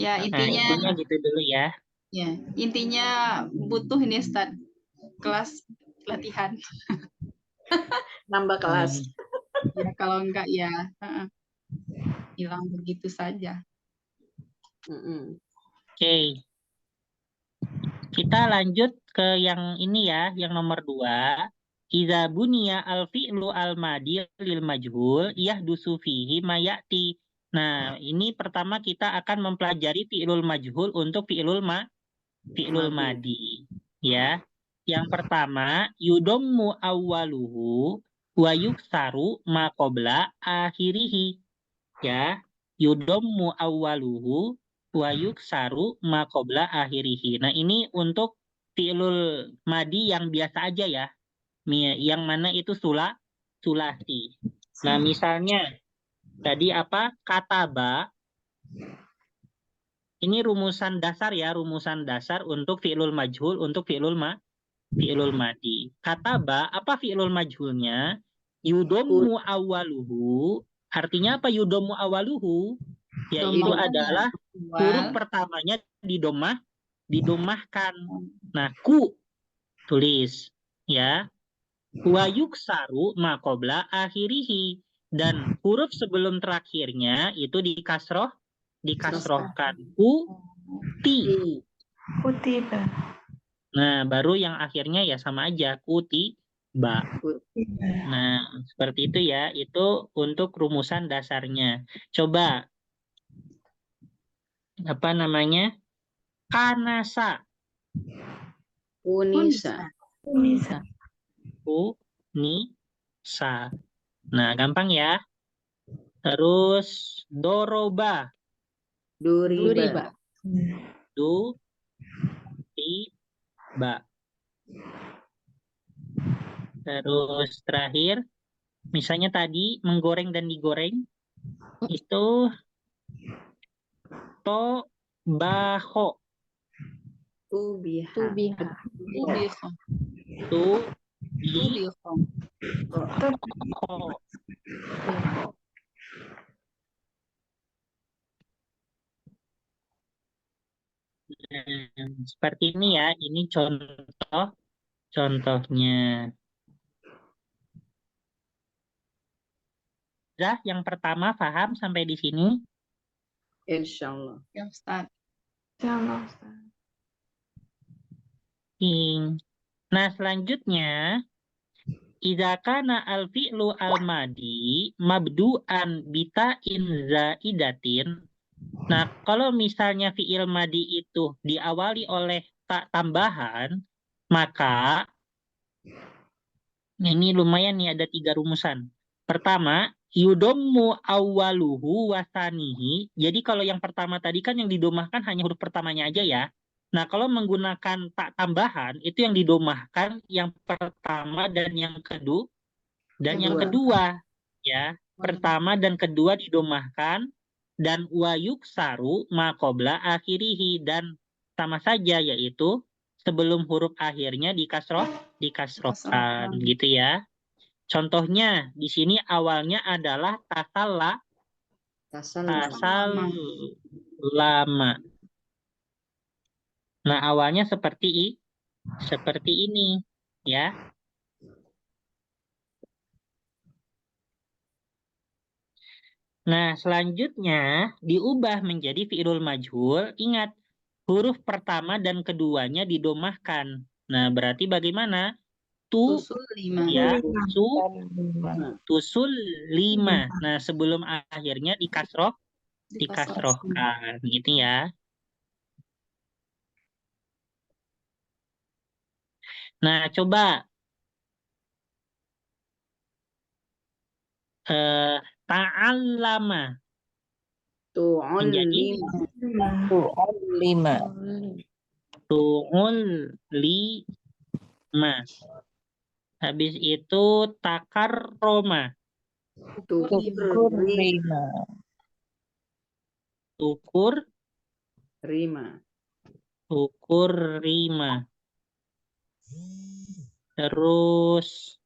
S1: Ya,
S2: Nah,
S1: intinya
S2: intinya gitu dulu ya.
S1: ya, intinya butuh ini Ustaz, kelas latihan.
S3: Nambah kelas.
S1: Ya, kalau enggak ya hilang begitu saja.
S2: Oke. Kita lanjut ke yang ini ya, yang nomor 2. Idza buniya al-fi'lu al-madi lil majhul yahdusu fihi ma ya'ti. Nah, ini pertama kita akan mempelajari fi'lul majhul untuk fi'lul madi. Ya. Yang pertama, yudammu awwaluhu wa yuksaru ma qabla akhirihi. Ya. Yudammu awwaluhu wa yuksaru ma qabla akhirihi. Nah, ini untuk fi'lul madi yang biasa aja ya. Yang mana itu sulasi. Nah, misalnya tadi apa? Kataba. Ini rumusan dasar ya, rumusan dasar untuk fi'lul majhul, untuk fi'lul madi. Kataba, apa fi'lul majhulnya? Yudommu awaluhu. Artinya apa yudommu awaluhu? Yaitu adalah huruf pertamanya didomahkan. Nah, ku tulis ya. Wa yuksaru ma qabla akhirihi, dan huruf sebelum terakhirnya itu dikasrohkan. Kutiba. Nah, baru yang akhirnya ya sama aja, kutiba. Nah, seperti itu ya, itu untuk rumusan dasarnya. Coba apa namanya? Kanasa.
S3: Unisa.
S2: Unisa. Nah, gampang ya. Terus doroba.
S3: Duriba.
S2: ba. Terus terakhir, misalnya tadi menggoreng dan digoreng, itu to baho.
S3: Tubiha.
S6: Tubiha.
S1: Tubiha.
S2: Tu bi
S1: Tubiha.
S2: ho. Seperti ini ya, ini contohnya. Zah, yang pertama paham sampai di sini?
S3: Insyaallah.
S1: Ya Ustaz.
S6: Insyaallah, Ustaz.
S2: Nah, selanjutnya, idza kana al-fi'lu al-madi mabdu'an bita'in zaidatin. Nah, kalau misalnya fi'il madi itu diawali oleh tak tambahan, maka ini lumayan nih, ada 3 rumusan. Pertama, yudommu awwaluhu wasanihi. Jadi kalau yang pertama tadi kan yang didomahkan hanya huruf pertamanya aja ya. Nah, kalau menggunakan tak tambahan, itu yang didomahkan yang pertama dan yang kedua ya. Pertama dan kedua didomahkan, dan wayuk saru maqobla akhirihi, dan sama saja, yaitu sebelum huruf akhirnya dikasrohkan gitu ya. Contohnya di sini awalnya adalah tasal lama. Nah, awalnya seperti ini ya. Nah, selanjutnya diubah menjadi fi'ilul majhul. Ingat, huruf pertama dan keduanya didomahkan. Nah, berarti bagaimana?
S1: Tusul 5.
S2: Ya, tusul 5. Nah, sebelum akhirnya dikasrohkan gitu ya. Nah, coba ta'allama menjadi
S5: lima.
S2: tu'ul 5. Habis itu takarroma.
S5: Tukur lima.
S2: Tukur
S3: Rima.
S2: 5. Terus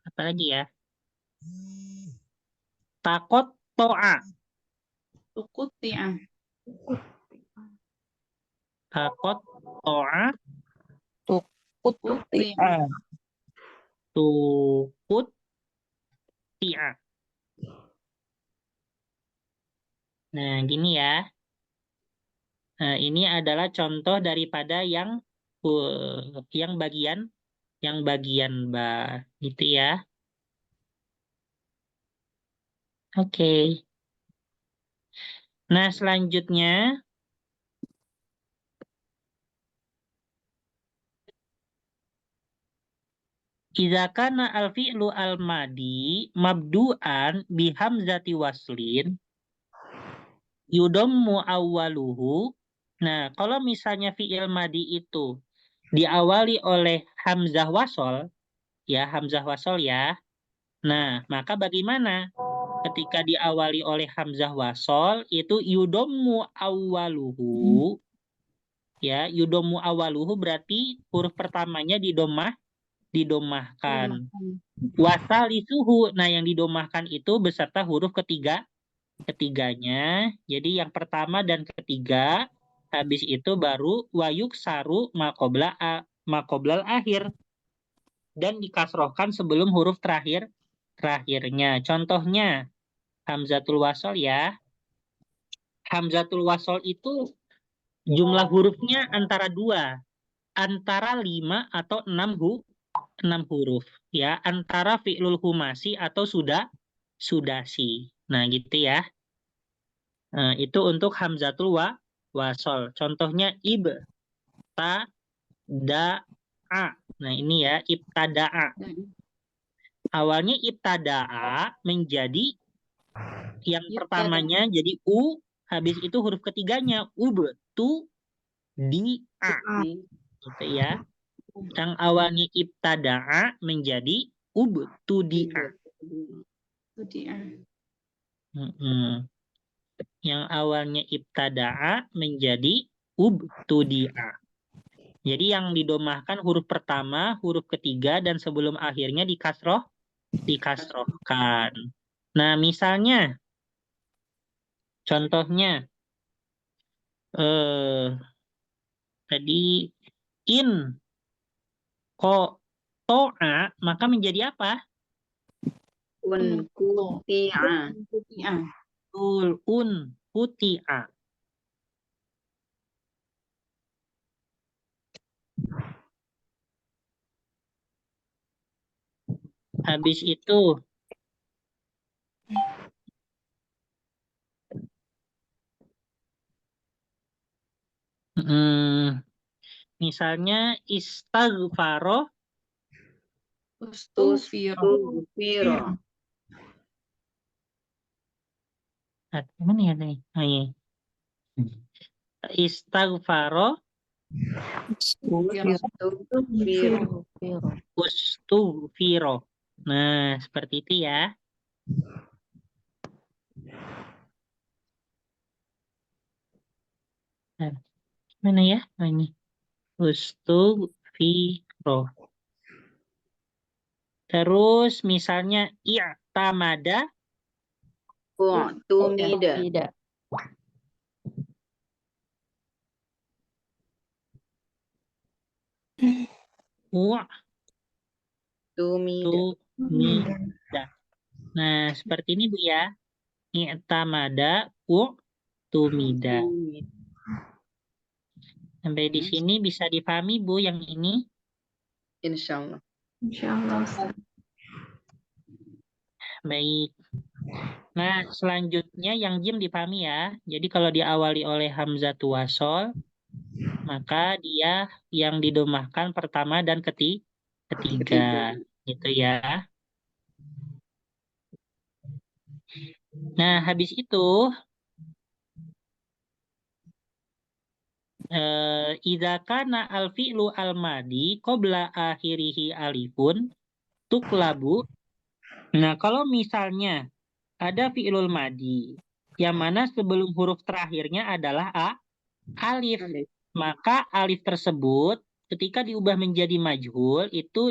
S2: apa lagi ya? Takot to'a.
S1: Tukuti'ah.
S2: Takot to'a.
S1: Tukuti'ah.
S2: Tukut ti'a. Nah, gini ya. Nah, ini adalah contoh daripada yang bagian ba gitu ya. Oke. Nah, selanjutnya idza kana al-fi'lu al-madi mabdu'an bi hamzati waslin yudammu awwaluhu. Nah, kalau misalnya fi'il madi itu diawali oleh hamzah wasol ya, hamzah wasol ya. Nah, maka bagaimana? Ketika diawali oleh hamzah wasol itu yudammu awwaluhu. Ya, yudammu awwaluhu berarti huruf pertamanya didomahkan. Wasalisuhu, nah yang didomahkan itu beserta huruf ketiganya. Jadi yang pertama dan ketiga, habis itu baru wayuk saru makoblal akhir, dan dikasrohkan sebelum huruf terakhirnya. Contohnya hamzatul wasol ya. Hamzatul wasol itu jumlah hurufnya antara 2, antara 5 atau 6 huruf ya, antara fi'lul humasi atau sudasi. Nah, gitu ya. Nah, itu untuk hamzatul wasol. Contohnya ibtada'a. Nah, ini ya, ibtada'a. Awalnya ibtada'a menjadi yang pertamanya jadi u, habis itu huruf ketiganya tu Di-a.
S3: Di.
S2: Gitu ya. Yang awalnya ibtada'a menjadi ubtudi'a.
S1: Itu dia.
S2: Mm-mm. Yang awalnya ibtada'a menjadi ubtudi'a. Jadi yang didomahkan huruf pertama, huruf ketiga, dan sebelum akhirnya dikasrohkan. Nah, misalnya, contohnya, tadi in ko to'a, maka menjadi apa?
S3: Unkuti'a.
S1: Kuti'a.
S2: Puti'a. Habis itu, misalnya istaghfaro,
S1: Ustufiro.
S3: Ustufiro.
S2: gimana ya nih? Oh, iya. Istaghfaro
S1: Ustufiro.
S3: Ustufiro.
S2: ustughfiro. Nah, seperti itu ya. Nah, gimana ya? Oh, ini. Ustughfiro. Terus misalnya i'tamada,
S3: U'tumida.
S5: Tidak.
S3: Tumida.
S2: tumida. Nah, seperti ini Bu ya. I'tamada tumida.
S3: Tumida.
S2: Sampai di sini bisa dipahami Bu yang ini?
S3: Insyaallah.
S6: Insyaallah Ustaz.
S2: Baik. Nah, selanjutnya yang jim dipahami ya. Jadi kalau diawali oleh hamzatul wasol, maka dia yang didomahkan pertama dan ketiga. Gitu ya. Nah, habis itu idza kana al-fi'lu al-madi qabla akhirihi alifun tuklabu. Nah, kalau misalnya ada fi'lul madi yang mana sebelum huruf terakhirnya adalah alif, maka alif tersebut ketika diubah menjadi majhul itu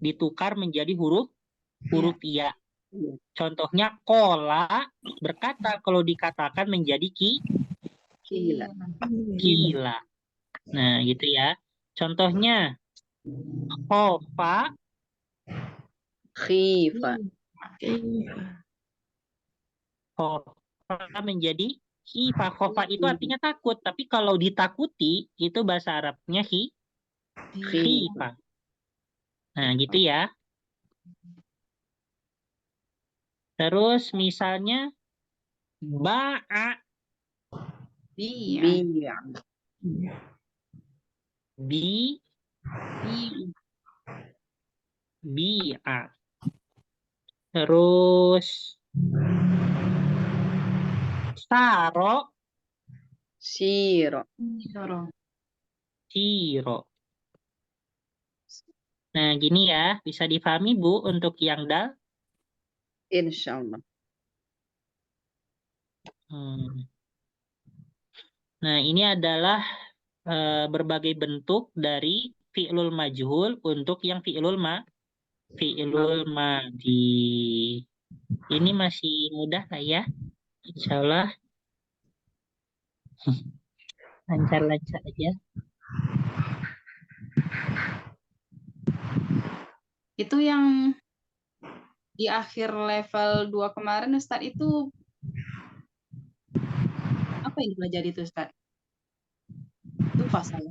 S2: ditukar menjadi huruf ya. Contohnya kola berkata, kalau dikatakan menjadi
S3: Kila.
S2: kila. Nah, gitu ya. Contohnya khofa
S3: Khifa.
S2: khofa menjadi khifa. Khofa itu artinya takut, tapi kalau ditakuti itu bahasa Arabnya khifa. Nah, gitu ya. Terus misalnya ba'a
S3: Bi'a.
S2: bi'a. Terus saro
S3: Siro.
S2: siro. Nah, gini ya, bisa dipahami Bu untuk yang dal.
S3: Insyaallah.
S2: Nah, ini adalah berbagai bentuk dari fi'lul majhul untuk yang fi'lul madi. Ini masih mudah lah ya. Insyaallah lancar-lancar aja.
S1: Itu yang di akhir level 2 kemarin Ustaz itu apa yang dipelajari itu Ustaz? Lupa saya.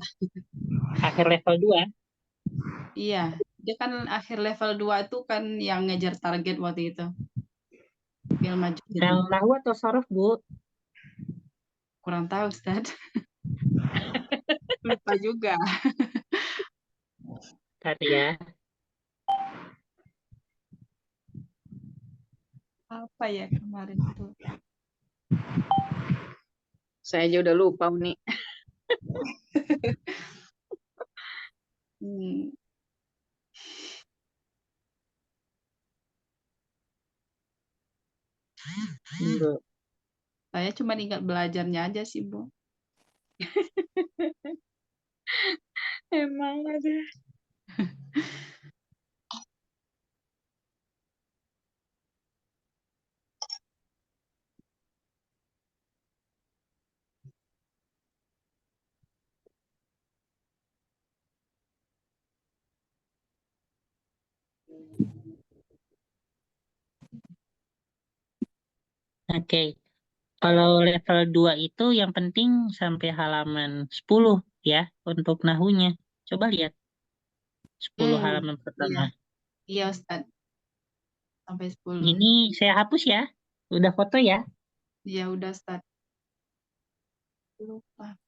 S2: Akhir level 2.
S1: Iya, dia kan akhir level 2 itu kan yang ngejar target waktu itu. Fi'il majhul itu.
S2: Yang nahwu atau sorof Bu?
S1: Kurang tahu Ustaz. Lupa juga.
S2: Tadi ya.
S1: Apa ya kemarin itu?
S3: Saya aja udah lupa nih.
S1: Hmm.
S2: Bu.
S1: Saya cuma ingat belajarnya aja sih, Bu.
S5: Emang ada.
S2: Oke. Kalau level 2 itu yang penting sampai halaman 10 ya untuk nahunya. Coba lihat 10 halaman
S1: Iya,
S2: pertama.
S1: iya Ustaz. Sampai 10.
S2: Ini saya hapus ya. Udah foto ya.
S1: Iya, udah Ustaz. Lupa.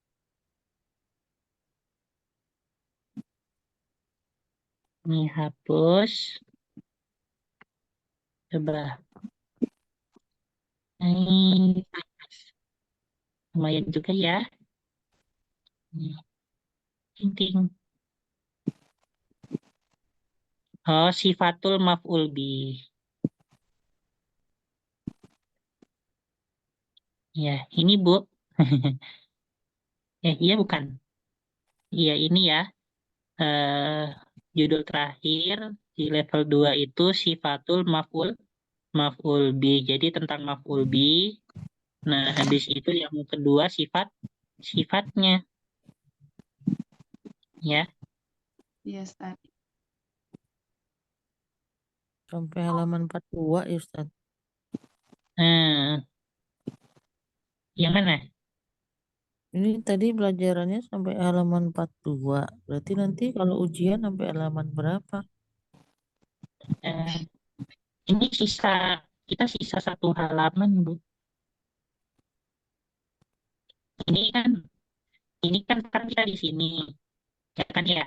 S2: Ini hapus. Coba. Ini lumayan juga ya. Nih, ting. Oh, sifatul maf'ul bih. Ya, ini Bu. Iya bukan. Iya, ini ya. Judul terakhir di level 2 itu sifatul maf'ul bih. Jadi tentang maf'ul bih. Nah, habis itu yang kedua sifatnya ya.
S1: Iya Ustaz.
S5: Sampai halaman 42 ya Ustaz.
S2: Nah, yang mana?
S5: Ini tadi pelajarannya sampai halaman 42. Berarti nanti kalau ujian sampai halaman berapa?
S2: Eh, ini kita sisa 1 halaman, Bu. Ini kan sekarang kita di sini, ya?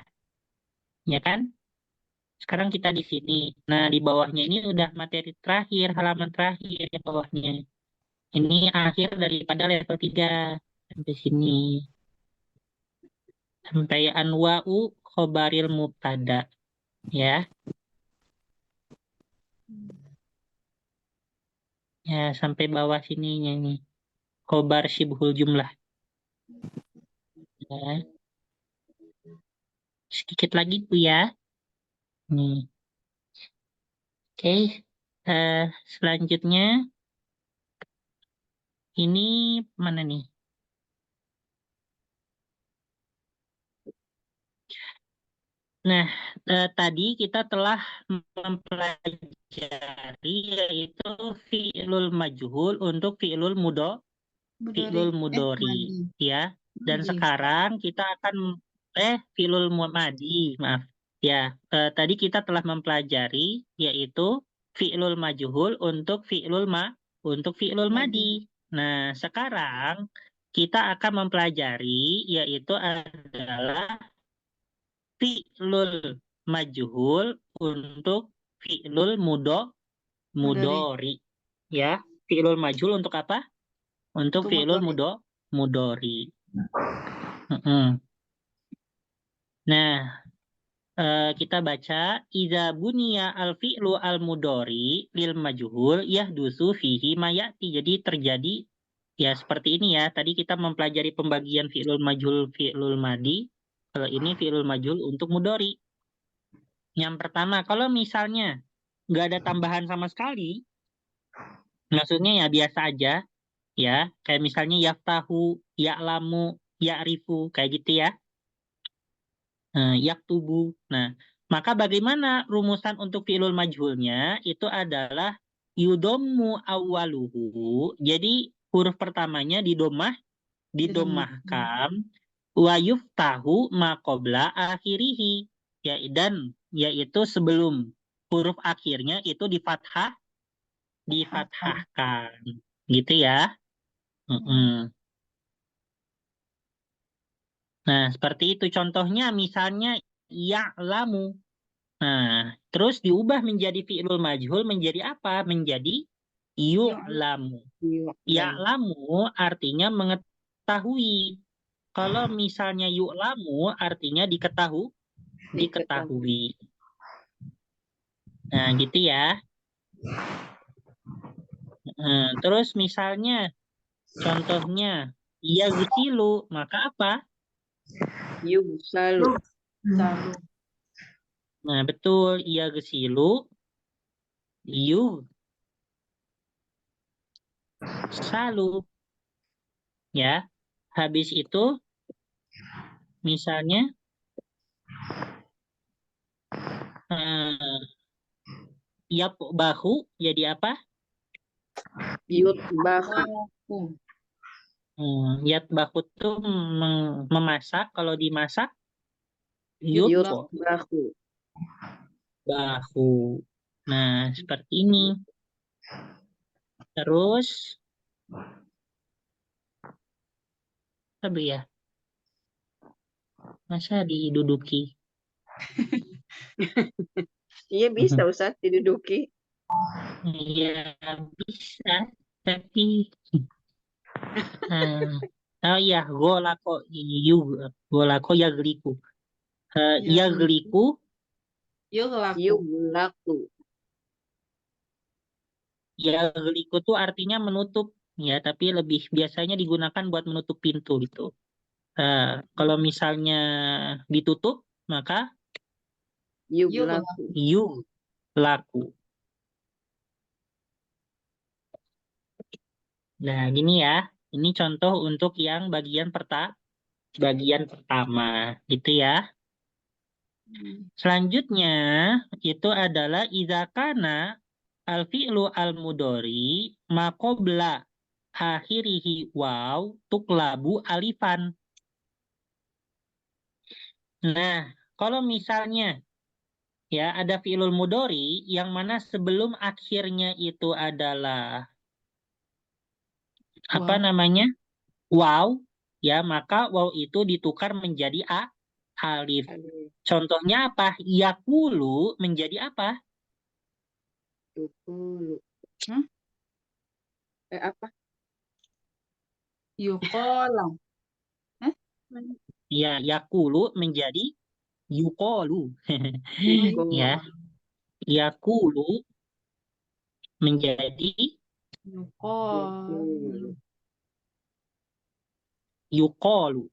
S2: Ya kan? Sekarang kita di sini. Nah, di bawahnya ini udah materi terakhir, halaman terakhir di bawahnya. Ini akhir daripada level 3 sampai sini. Sampai anwa'u khobaril mubtada, ya. Ya, sampai bawah sininya nih. Khobar syibhul jumlah. Ya. Sedikit lagi Bu ya. Nih. Oke. Selanjutnya ini mana nih? Nah, tadi kita telah mempelajari yaitu fi'lul majhul untuk fi'lul fi'lul mudori
S1: Madi.
S2: ya. Dan
S1: Madi.
S2: sekarang kita akan fi'lul madi, maaf. Ya, tadi kita telah mempelajari yaitu fi'lul majhul untuk fi'lul madi. Nah, sekarang kita akan mempelajari yaitu adalah fi'lul majhul untuk fi'lul mudori. Ya, fi'lul majhul untuk apa? Untuk
S1: Untuk
S2: fi'lul
S1: mudhari.
S2: mudori. Nah, kita baca iza bunia al fi'lu al mudori lil majhul yahdusu fihi mayati. Jadi terjadi ya seperti ini ya. Tadi kita mempelajari pembagian fi'lul majhul fi'lul madi. Kalau ini fi'lul majhul untuk mudori. Yang pertama, kalau misalnya nggak ada tambahan sama sekali, maksudnya ya biasa aja, ya. Kayak misalnya yaftahu, ya'lamu, ya'rifu, kayak gitu ya. Yaktubu. Nah, maka bagaimana rumusan untuk fi'lul majhulnya? Itu adalah yudommu awwaluhu. Jadi huruf pertamanya didomahkan, wa yuftahu ma qabla akhirihi. Ya, dan yaitu sebelum huruf akhirnya itu difathahkan. Gitu ya. Nah, seperti itu contohnya misalnya ya'lamu. Nah, terus diubah menjadi fi'lul majhul menjadi apa? Menjadi yu'lamu.
S3: Yu'lam.
S2: Ya'lamu artinya mengetahui. Kalau misalnya yu'lamu artinya diketahui. Nah, gitu ya. Terus misalnya contohnya yaghsilu, maka apa?
S3: Yughsalu.
S1: Salu.
S2: Nah, betul, yaghsilu yughsalu. Ya. Habis itu misalnya yatbahu jadi apa?
S3: Yutbahu.
S1: Bahu.
S2: Yatbahu itu memasak. Kalau dimasak
S1: Yutbahu.
S3: Yutbahu.
S2: bahu. Nah, seperti ini. Terus apa ya? Masa diduduki?
S3: Iya bisa Ustaz diduduki.
S2: Ya bisa, tapi oh iya, golako yagliku. Yagliku
S1: Yughlaku.
S3: Yughlaku.
S2: yagliku tuh artinya menutup ya, tapi lebih biasanya digunakan buat menutup pintu gitu. Kalau misalnya ditutup maka
S3: Yughlaku.
S2: yuglaku. Nah, gini ya. Ini contoh untuk yang bagian pertama gitu ya. Selanjutnya itu adalah idza kana al-fi'lu al-mudhari ma qabla akhirihi waw tuklabu alifan. Nah, kalau misalnya ya ada fi'lul mudhari yang mana sebelum akhirnya itu adalah apa
S1: Wow.
S2: namanya? Waw, ya maka waw itu ditukar menjadi alif. Contohnya apa? Yakulu menjadi apa?
S3: Yukulu. Apa?
S1: Yuqalam.
S2: Ya, yakulu menjadi yukolu.
S3: Yukulu.
S2: Ya, yakulu menjadi
S1: Yuqalu.
S2: yukolu.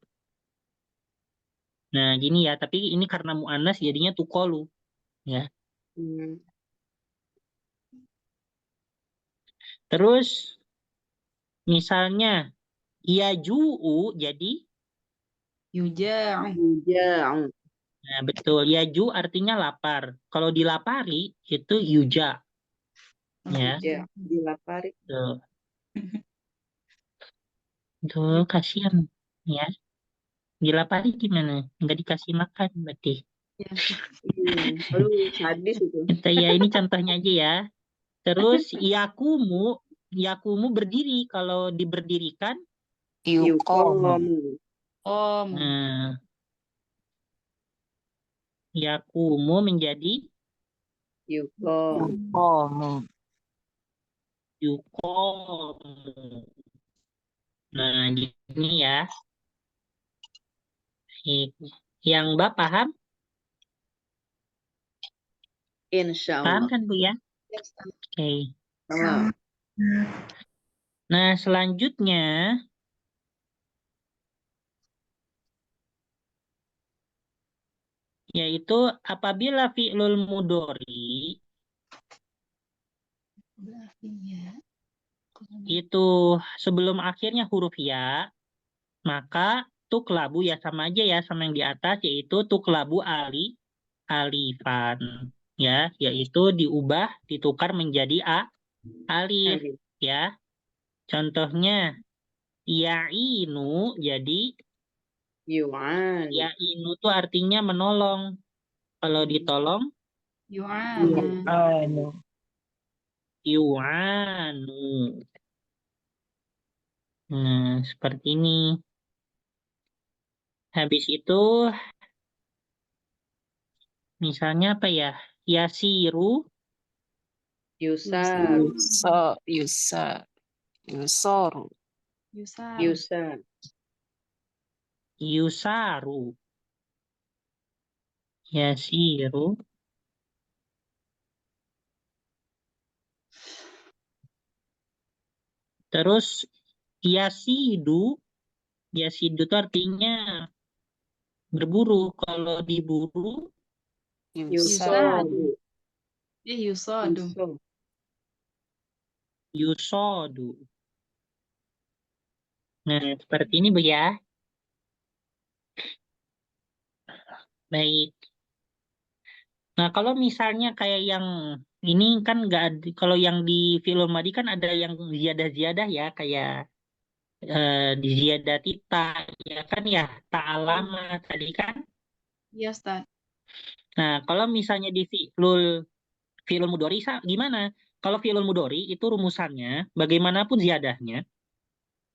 S2: Nah, gini ya, tapi ini karena mu'annas jadinya tukolu. Ya. Terus misalnya yaju'u jadi
S1: Yuja'u.
S3: Yuja'u.
S2: nah, betul. Yaju artinya lapar. Kalau dilapari itu yuja. Ya.
S3: Yuja. Dilapari.
S2: Tuh. Tuh, kasihan. Ya. Dilapari gimana? Nggak dikasih makan berarti.
S1: Ya.
S3: Aduh, sadis itu.
S2: Kita ya ini contohnya aja ya. Terus yakumu berdiri. Kalau diberdirikan
S3: Yuqamu.
S1: Om.
S2: Yakumu menjadi
S3: Yuqamu.
S2: yukomu. Nah, gini ya. Yang Mbak paham?
S3: Insya
S2: Paham
S3: Allah.
S2: kan Bu ya? Oke.
S3: Paham.
S2: Nah, selanjutnya yaitu apabila fi'lul mudhari itu sebelum akhirnya huruf ya, maka tuklabu ya sama aja ya sama yang di atas, yaitu tuklabu alifan ya, yaitu ditukar menjadi alif ya. Contohnya ya'inu jadi
S3: Yu'an.
S2: ya'inu tuh artinya menolong. Kalau ditolong
S1: Yu'anu.
S2: yu'anu. Nah, seperti ini. Habis itu misalnya apa ya? Yasiru
S3: Yusar.
S6: Yusaru.
S3: Yusar.
S2: yusaru, yasiru, terus yasidu, yasidu itu artinya berburu. Kalau diburu,
S3: Yusadu.
S1: Yusadu.
S3: Yusadu.
S2: yusodu. Nah, seperti ini Bu ya. Baik. Nah, kalau misalnya kayak yang ini kan nggak ada, kalau yang di film tadi kan ada yang ziyadah-ziyadah ya, kayak di ziyadah tita, ya kan ya, ta'alama tadi kan.
S1: Iya, Ustaz.
S2: Nah, kalau misalnya di fi'lul mudhari gimana? Kalau fi'lul mudhari itu rumusannya, bagaimanapun ziyadahnya,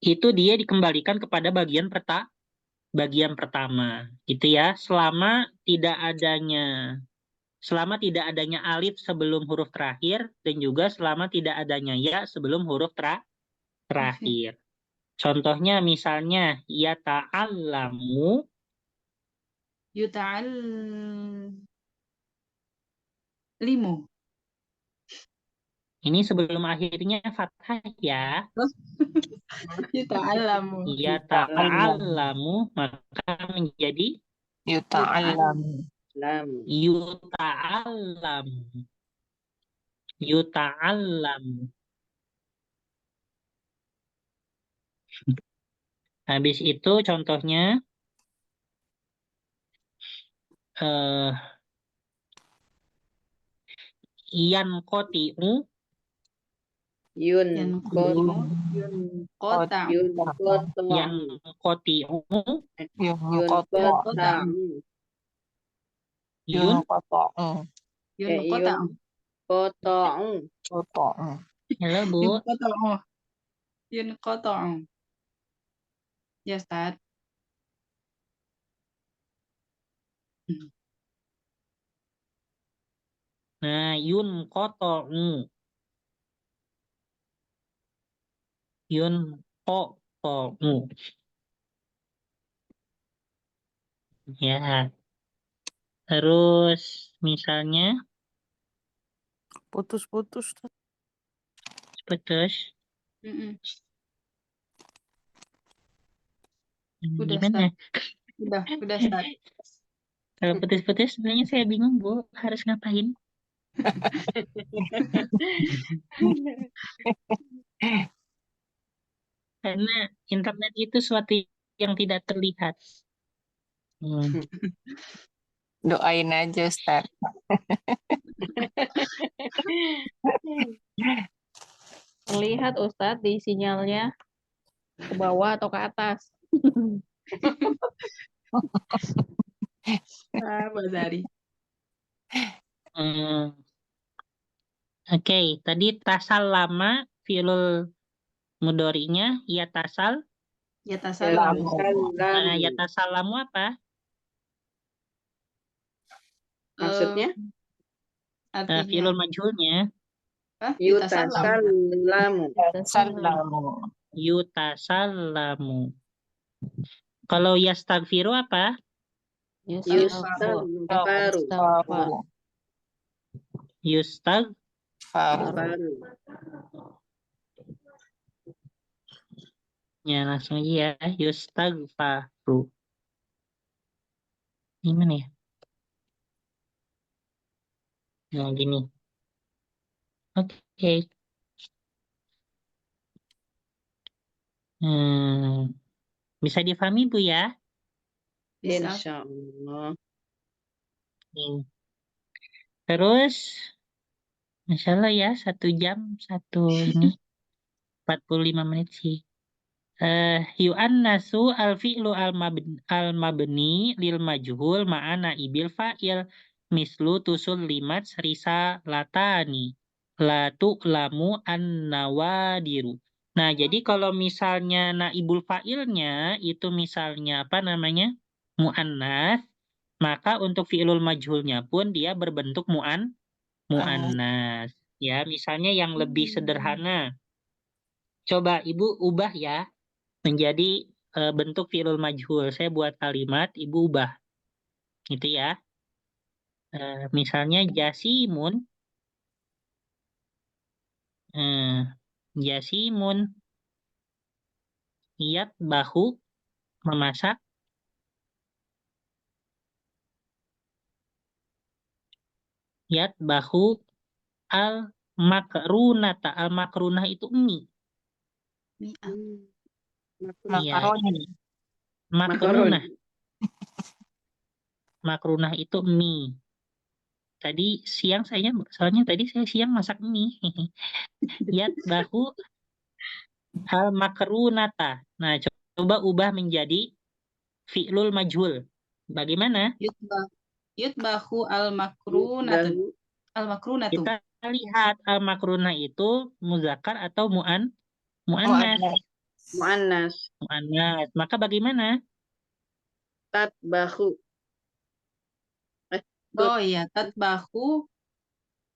S2: itu dia dikembalikan kepada bagian pertama, gitu ya. Selama tidak adanya alif sebelum huruf terakhir dan juga selama tidak adanya ya sebelum huruf terakhir. Contohnya misalnya ya ta'allamu,
S1: Limu.
S2: ini sebelum akhirnya fathah ya.
S1: Yuta'allamu.
S2: Ya ta'allamu maka menjadi
S5: Yuta'allamu.
S3: Lam.
S2: yuta'allamu. Yuta'allamu. Habis itu contohnya yanqoti'u,
S3: Yun.
S1: Yanqoti'u. Yunqota'u.
S3: Yunqota'u.
S2: yanqoti'u,
S3: Yunqota'u.
S5: Yunqota'u.
S1: Yunqota'u.
S3: Qota'u.
S2: halo Bu.
S1: Yunqota'u. Yunqota'u. Ya, Ustaz.
S2: Nah, yunqota'u. Yunqota'u. Ya. Terus misalnya
S5: Putus-putus.
S2: putus.
S1: Mm-mm. Udah,
S2: Gimana?
S1: Ustaz. Udah, Ustaz.
S2: Kalau putus-putus sebenarnya saya bingung Bu, harus ngapain? Karena internet itu suatu yang tidak terlihat.
S5: Doain aja, Ustaz.
S4: Terlihat Ustadz di sinyalnya ke bawah atau ke atas.
S1: Mbak Zari.
S2: Oke, tadi tasal lama fi'lul mudhari'nya ya tasal.
S1: Ya tasallamu.
S2: Nah, ya tasallamu apa?
S3: Maksudnya?
S1: Artinya.
S2: Fi'lul majhulnya
S3: Yutasallamu.
S2: yutasallamu. Kalau yastaghfiru apa?
S3: Yustaghfaru.
S2: Yustaghfaru. Ya, langsung aja ya. Yustaghfaru. Gimana ya? Nah, gini. Oke. Bisa difahami Bu ya?
S1: Bisa.
S3: Insyaallah.
S2: Terus, Masya Allah ya, 1 jam, 45 menit sih. Yu'annasu al-fi'lu al-mabni lil majhul ma'ana ibil fa'il mislu tusul limat risa latani la tu'lamu an-nawadiru. Nah, jadi kalau misalnya naibul fa'ilnya itu misalnya apa namanya? Mu'annas, maka untuk fi'lul majhulnya pun dia berbentuk mu'annas. Ya, misalnya yang lebih sederhana. Coba Ibu ubah ya menjadi bentuk fi'lul majhul. Saya buat kalimat, ibu ubah. Gitu ya. Misalnya jasimun. Jasimun. Yatbahu. Memasak. Yatbahu al-makrunata. Al-makrunah itu mie.
S1: Mi'ah.
S2: Iya,
S6: Makaroni.
S2: ini. Makrunah. Makrunah itu mie. Tadi siang soalnya tadi saya siang masak mie. Yatbahu al-makrunata. Nah, coba ubah menjadi fi'lul majhul. Bagaimana?
S1: Yutbahu al-makrunatu.
S3: Yutbahu.
S1: Al-makrunatu.
S2: Kita lihat al-makrunah itu muzakkar atau mu'annas.
S3: Mu'annas.
S2: Mu'annas. Maka bagaimana?
S3: Tatbahu.
S1: Oh iya, tatbahu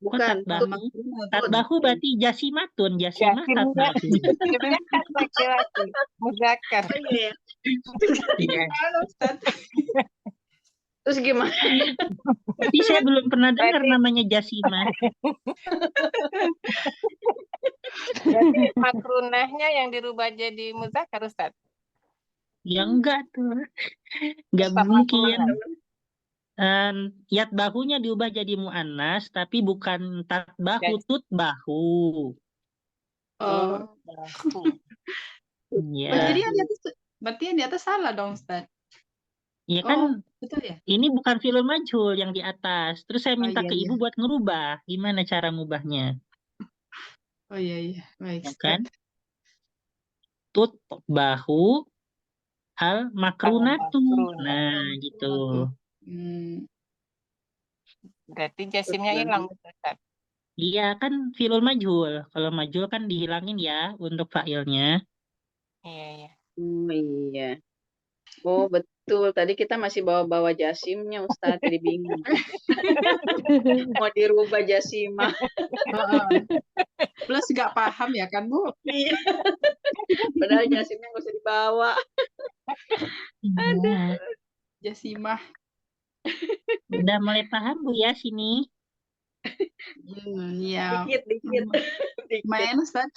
S2: Kok
S3: Bukan.
S2: tatbahu?
S1: al-makrunatu.
S2: Tatbahu berarti jasimatun. Jasimah
S6: Jasimnya.
S2: tatbahu.
S6: Jasimnya kan laki-laki. Muzakkar.
S3: Oh, iya.
S2: Iya.
S1: Halo, Ustaz.
S3: Terus gimana?
S2: Tapi saya belum pernah dengar
S6: Berarti-
S2: namanya jasimah.
S6: Berarti makrunahnya yang dirubah jadi muzakkar, Ustaz.
S2: Ya enggak tuh. Enggak
S6: Tetap
S2: mungkin.
S6: makrunah.
S2: Yatbahunya diubah jadi mu'annas, tapi bukan tatbahu,
S6: Jadi-
S2: tutbahu.
S1: Oh.
S2: Ya.
S1: Berarti yang di atas salah dong, Ustaz.
S2: Ya
S1: Oh,
S2: kan
S1: betul ya?
S2: ini bukan fi'lul majhul yang di atas. Terus saya
S1: Oh,
S2: minta
S1: iya,
S2: ke
S1: iya.
S2: ibu buat ngerubah. Gimana cara ngubahnya?
S1: Oh iya, iya. Baik,
S2: Ya
S1: Ustaz.
S2: kan? Tutbahu al-makrunatu.
S6: Al-makrunah.
S2: Nah, gitu.
S1: Hmm.
S6: Berarti jasimnya hilang, Ustaz.
S2: Iya kan fi'lul majhul. Kalau majhul kan dihilangin ya untuk fa'ilnya.
S6: Iya, iya.
S3: Oh iya. Oh betul. Tadi kita masih bawa-bawa jasimnya, Ustaz. Jadi bingung. Mau dirubah jasimah.
S1: Plus nggak paham ya kan, Bu?
S3: Iya. Padahal jasimnya nggak usah dibawa.
S2: Iya.
S1: Jasimah.
S2: Udah mulai paham Bu ya sini?
S1: Ya.
S3: Dikit.
S1: Main, Ustaz.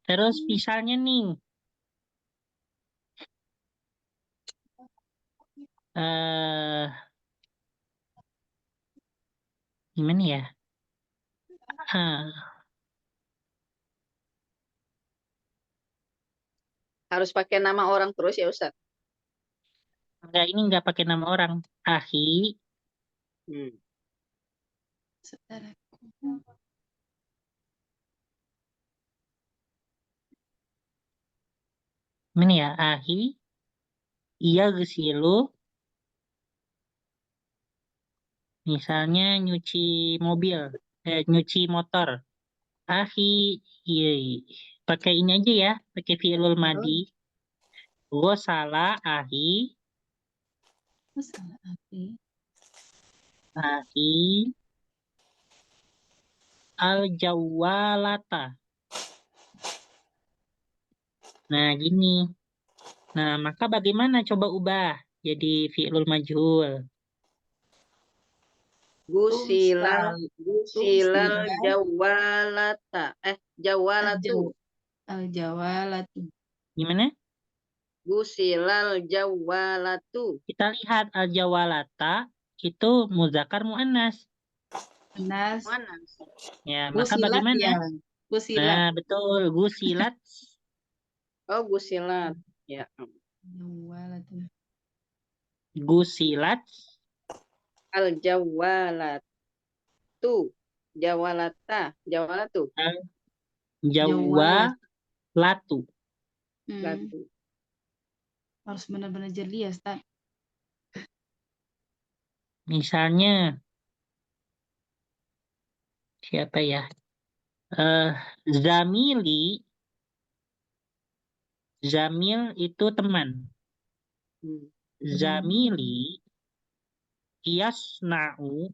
S2: Terus misalnya nih, gimana ya?
S3: Harus pakai nama orang terus ya, Ustaz?
S2: Enggak, ini enggak pakai nama orang. Ahi, gimana ya? Ahi, iya gesilu. Misalnya nyuci mobil, nyuci motor. Ahi, iya, pakai ini aja ya, pakai fi'lul madi. Gosala ahi,
S1: Salah hati.
S2: ahi, al-jawwalata. Nah, gini. Nah, maka bagaimana coba ubah jadi fi'lul majhul?
S3: Gusilal
S1: Gusilal.
S3: jawalata. Jawalatu.
S1: Al-jawalatu.
S2: Gimana?
S3: Gusilal jawalatu.
S2: Kita lihat al-jawalata itu muzakkar muannas.
S1: Nas.
S3: Mana?
S2: Ya, maka
S1: Gusilat
S2: bagaimana?
S1: ya. Gusilat.
S2: Nah, betul. Gusilat.
S3: Oh, gusilat. Ya.
S1: Jawalatu.
S2: Gusilat.
S3: Al jawalatu. Jawalata. Jawalatu.
S2: Jawalatu.
S3: Latu.
S1: Harus benar-benar jeli ya, Ustaz.
S2: Misalnya siapa ya? Zamili. Zamil itu teman. Zamili yasna'u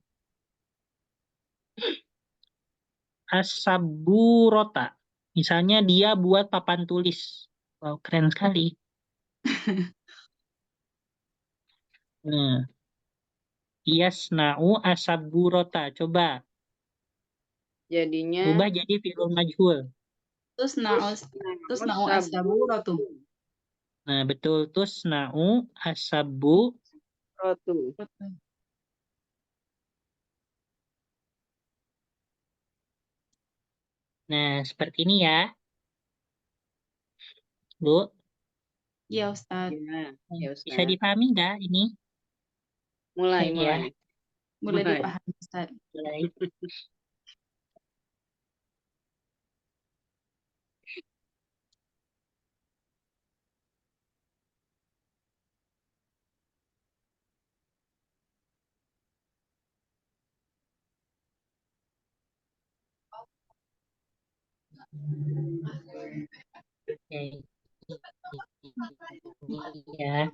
S2: as-saburota. Misalnya dia buat papan tulis. Wow, keren sekali. Nah, yasna'u asaburota. Coba
S3: Jadinya
S2: ubah jadi fi'il majhul.
S1: Terus na'u asaburatu.
S2: Nah, betul. Tusna'u asabu.
S3: rotu.
S2: Nah, seperti ini ya, Bu.
S1: Iya, Ustaz.
S3: Ya,
S2: Bisa
S3: Ustaz.
S2: dipahami nggak ini?
S3: Mulai,
S2: Ya.
S3: mulai.
S1: Boleh
S3: Mulai.
S1: dipahami, Ustaz.
S2: Baik. Oke. Ini ya,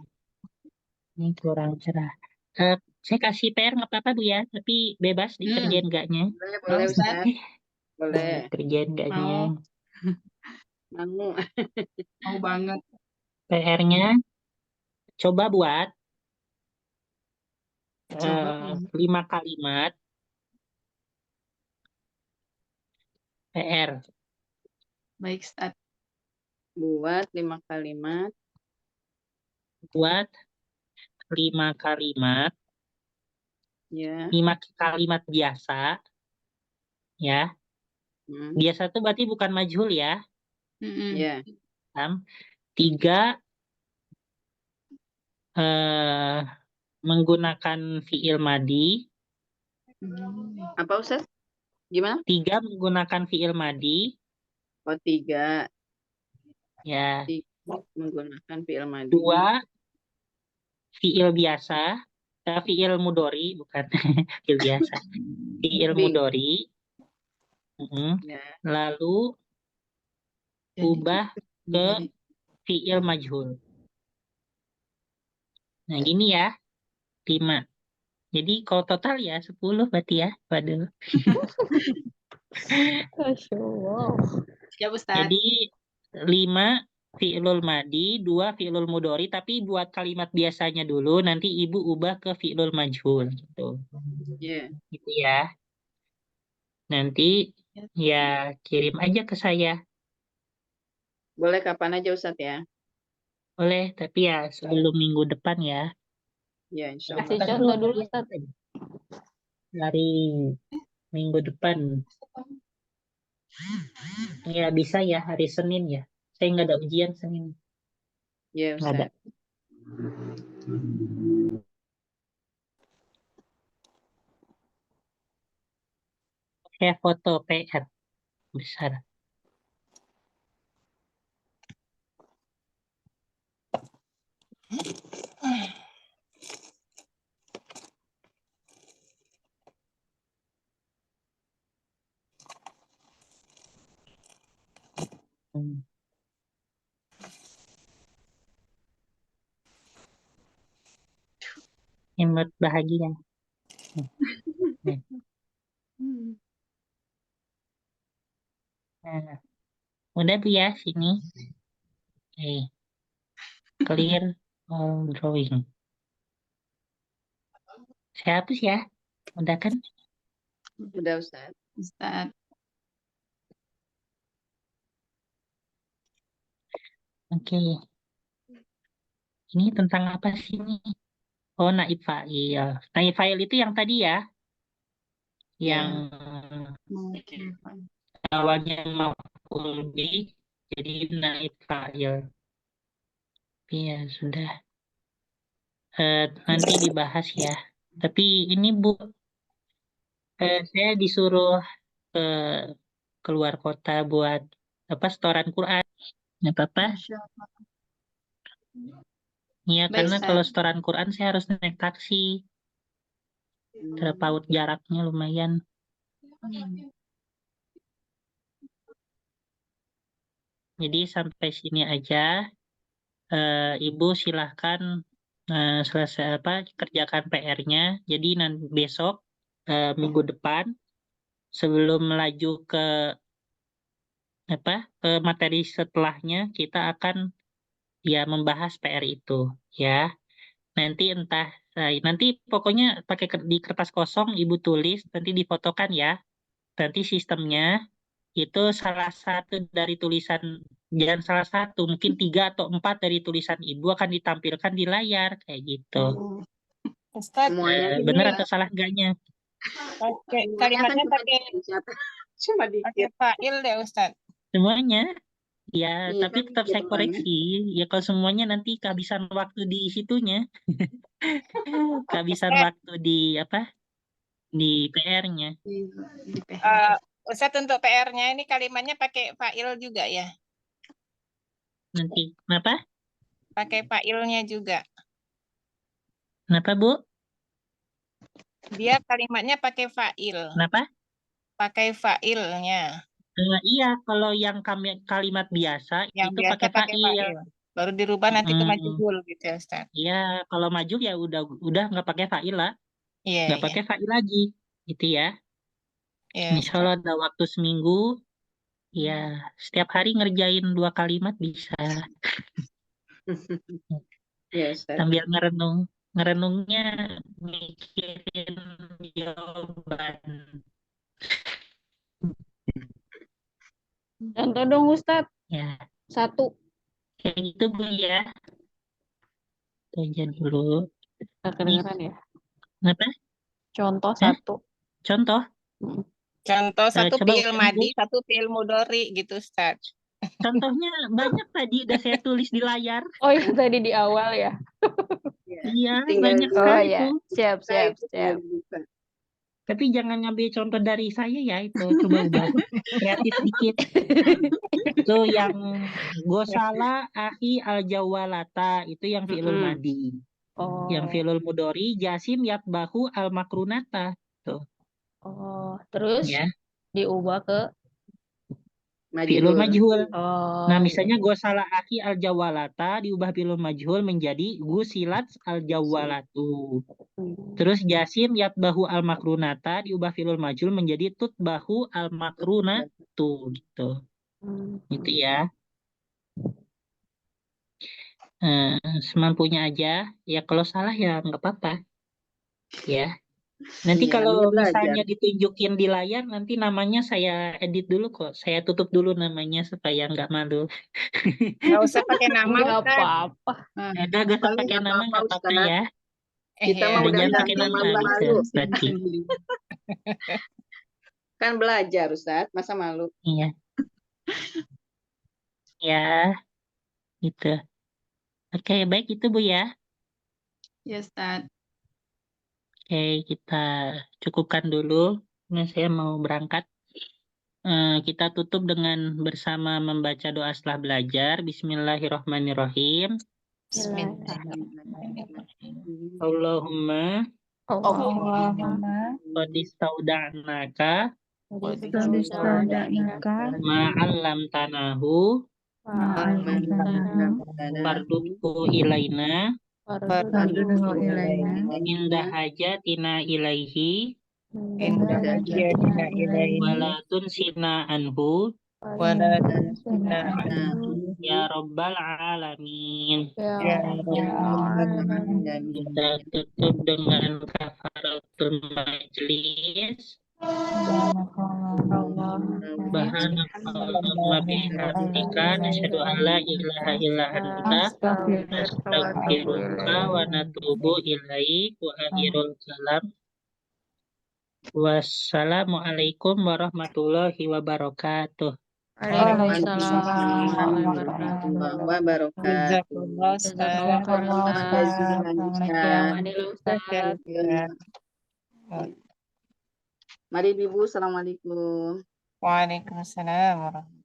S2: ini kurang cerah. Saya kasih PR nggak apa-apa Bu ya, tapi bebas dikerjain nggaknya.
S3: Boleh,
S1: Mau,
S3: boleh,
S1: Ustaz?
S3: Ustaz. Boleh.
S2: Kerjain nggaknya.
S1: Mau.
S3: Mau.
S1: Mau banget.
S2: PR-nya coba buat
S1: Coba.
S2: 5 kalimat PR.
S1: Baik, Ustaz.
S3: Buat 5 kalimat.
S2: Buat 5 kalimat,
S3: Ya.
S2: 5 kalimat biasa, ya. Biasa itu berarti bukan majhul ya.
S3: Ya.
S2: 3 menggunakan fiil madi.
S3: Apa, Ustaz? Gimana?
S2: 3 menggunakan fiil madi.
S3: Oh, 3.
S2: Ya.
S3: 3 menggunakan fiil madi.
S2: 2 fiil biasa. Fiil mudori, bukan fiil biasa. Fiil mudori.
S3: Ya.
S2: Lalu ubah ke fiil majhul. Nah, gini ya. 5. Jadi kalau total ya 10 berarti ya. Waduh.
S5: Masya Allah.
S1: Siap, Ustaz.
S2: Jadi 5 fi'lul madi, 2 fi'lul mudhari, tapi buat kalimat biasanya dulu, nanti Ibu ubah ke fi'lul majhul gitu.
S3: Iya.
S2: Gitu ya. Nanti ya kirim aja ke saya.
S3: Boleh kapan aja, Ustaz ya?
S2: Boleh, tapi ya sebelum minggu depan ya.
S3: Ya, insya
S5: Kasih
S3: Allah.
S5: contoh dulu, Ustaz.
S2: Dari minggu depan. Ya bisa ya hari Senin ya. Saya nggak ada ujian Senin.
S3: Ya,
S2: Nggak ada.
S3: Ustaz.
S2: Saya foto PR besar. Imut bahagia. Nah, udah Bu ya sini. Oke. Clear all drawing. Saya hapus ya. Udah kan?
S3: Udah, Ustaz.
S1: Ustaz.
S2: Oke. Ini tentang apa sih ini? Oh, naib fa'il. Naib fa'il itu yang tadi ya. Yang awalnya maf'ul bih jadi naib fa'il. Iya, sudah. Nanti dibahas ya. Tapi ini Bu, saya disuruh keluar kota buat apa setoran Quran. Nggak apa-apa. Iya,
S1: Baik,
S2: karena
S1: Ustaz.
S2: kalau setoran Quran saya harus naik taksi. Terpaut jaraknya lumayan. Jadi sampai sini aja. Ibu silahkan selesai kerjakan PR-nya. Jadi nanti besok minggu depan sebelum melaju ke materi setelahnya kita akan ya membahas PR itu ya. Nanti nanti pokoknya di kertas kosong Ibu tulis, nanti difotokan ya. Nanti sistemnya itu salah satu dari tulisan, jangan salah satu, mungkin 3 atau 4 dari tulisan Ibu akan ditampilkan di layar kayak gitu.
S6: Ustadz,
S3: Semuanya
S2: Benar
S6: ini
S2: atau salah enggaknya?
S6: pakai
S3: semuanya kan
S6: kalimatnya
S3: cuma
S6: pakai
S3: dikit. Cuma
S6: pakai
S3: dikit.
S6: fa'il deh Ustadz.
S2: Semuanya. Ya,
S3: Iya
S2: tapi
S3: kan
S2: tetap
S3: dikit
S2: saya
S3: orangnya.
S2: koreksi. Ya kalau semuanya nanti kehabisan waktu di situnya. Kehabisan
S6: Ustadz,
S2: waktu di di PR-nya.
S1: Di PR.
S6: Ustadz untuk PR-nya ini kalimatnya pakai fa'il juga ya?
S2: Nanti kenapa?
S6: Pakai fa'ilnya juga.
S2: Kenapa, Bu?
S6: Dia kalimatnya pakai fa'il.
S2: Kenapa?
S6: Pakai fa'ilnya.
S2: Iya, kalau yang kalimat biasa
S6: Yang
S2: itu
S6: biasa
S2: pakai
S6: pakai
S2: fa'il.
S6: fa'il. Baru dirubah nanti ke
S2: Mm,
S6: majhul gitu ya Ustadz.
S2: Iya, kalau maju ya udah nggak pakai fa'il lah,
S6: Iya,
S2: nggak
S6: iya.
S2: pakai fa'il lagi, gitu ya.
S6: Iya,
S2: Insya Allah ada waktu seminggu, ya setiap hari ngerjain 2 kalimat bisa.
S3: Iya, Ustaz.
S2: Sambil ngerenungnya mikirin jawaban.
S4: Contoh dong Ustadz.
S2: Ya,
S4: 1.
S2: kayak gitu Bu ya. Aja dulu.
S4: Nggak kedengeran ya.
S2: Kenapa?
S4: Contoh
S2: Hah?
S4: 1.
S2: Contoh?
S6: Contoh satu
S2: Coba
S6: fi'il
S2: ulangi, Bu.
S6: madi, satu fi'il mudhari gitu Ustadz.
S2: Contohnya banyak tadi udah saya tulis di layar.
S4: Oh yang tadi di awal ya.
S2: Iya,
S3: Tinggal
S2: banyak
S3: di-
S2: sekali
S4: ya.
S2: tuh.
S4: Siap.
S3: tinggal dibuka.
S2: Tapi jangan ngambil contoh dari saya ya itu. Coba ubah. Kreatif dikit. Itu yang gosala ahi al jawalata. Itu yang fi'lul madi.
S4: Oh.
S2: Yang fi'lul mudhari jasim yatbahu al makrunata. Tuh.
S4: Oh, terus
S2: Ya.
S4: diubah ke
S2: Fi'lul majhul.
S4: oh.
S2: Nah, misalnya gosala ahi al jawalata diubah fi'lul majhul menjadi gusilat al jawalatu. Terus jasim yatbahu al makrunata diubah fi'lul majhul menjadi tutbahu al makrunatu gitu. Gitu ya. Semampunya aja. Ya kalau salah ya nggak apa-apa. Ya. Nanti
S3: Iya,
S2: kalau
S3: namanya belajar.
S2: misalnya ditunjukin di layar, nanti namanya saya edit dulu kok. Saya tutup dulu namanya supaya nggak malu.
S6: Nggak usah pakai nama
S4: Nggak
S6: Ustadz.
S4: apa-apa.
S2: Ada gak usah
S3: Paling
S2: pakai
S3: nggak
S2: nama nggak
S3: apa-apa,
S2: apa-apa ya.
S3: Kita
S6: Iya.
S3: mah
S2: Dan
S3: udah
S2: jangan
S3: nggak
S2: pakai nama
S3: malu-malu.
S2: gitu. Berarti.
S3: Kan belajar, Ustaz. Masa malu?
S2: Iya. Ya, gitu. Oke, baik itu Bu ya.
S1: Ya, Ustaz.
S2: Oke, kita cukupkan dulu. Nah, saya mau berangkat. Kita tutup dengan bersama membaca doa setelah belajar. Bismillahirrahmanirrahim. Allahumma qad istauda'naka ma'allam tanahu fardudhu ilaina inda hajatina ilaihi walatun sina anhu ya rabbal alamin. Kita tutup dengan kafaratul majlis. Subhanakallahumma bihamdika nasyhadu an la ilaha illa anta nastaghfiruka wa natubu ilaik wa akhirul kalam. Wassalamualaikum warahmatullahi wabarakatuh.
S3: Waalaikumsalam warahmatullahi wabarakatuh.
S6: Jazakallah Ustadz.
S3: Mari Ibu, assalamualaikum.
S6: Waalaikumsalam warahmatullahi wabarakatuh.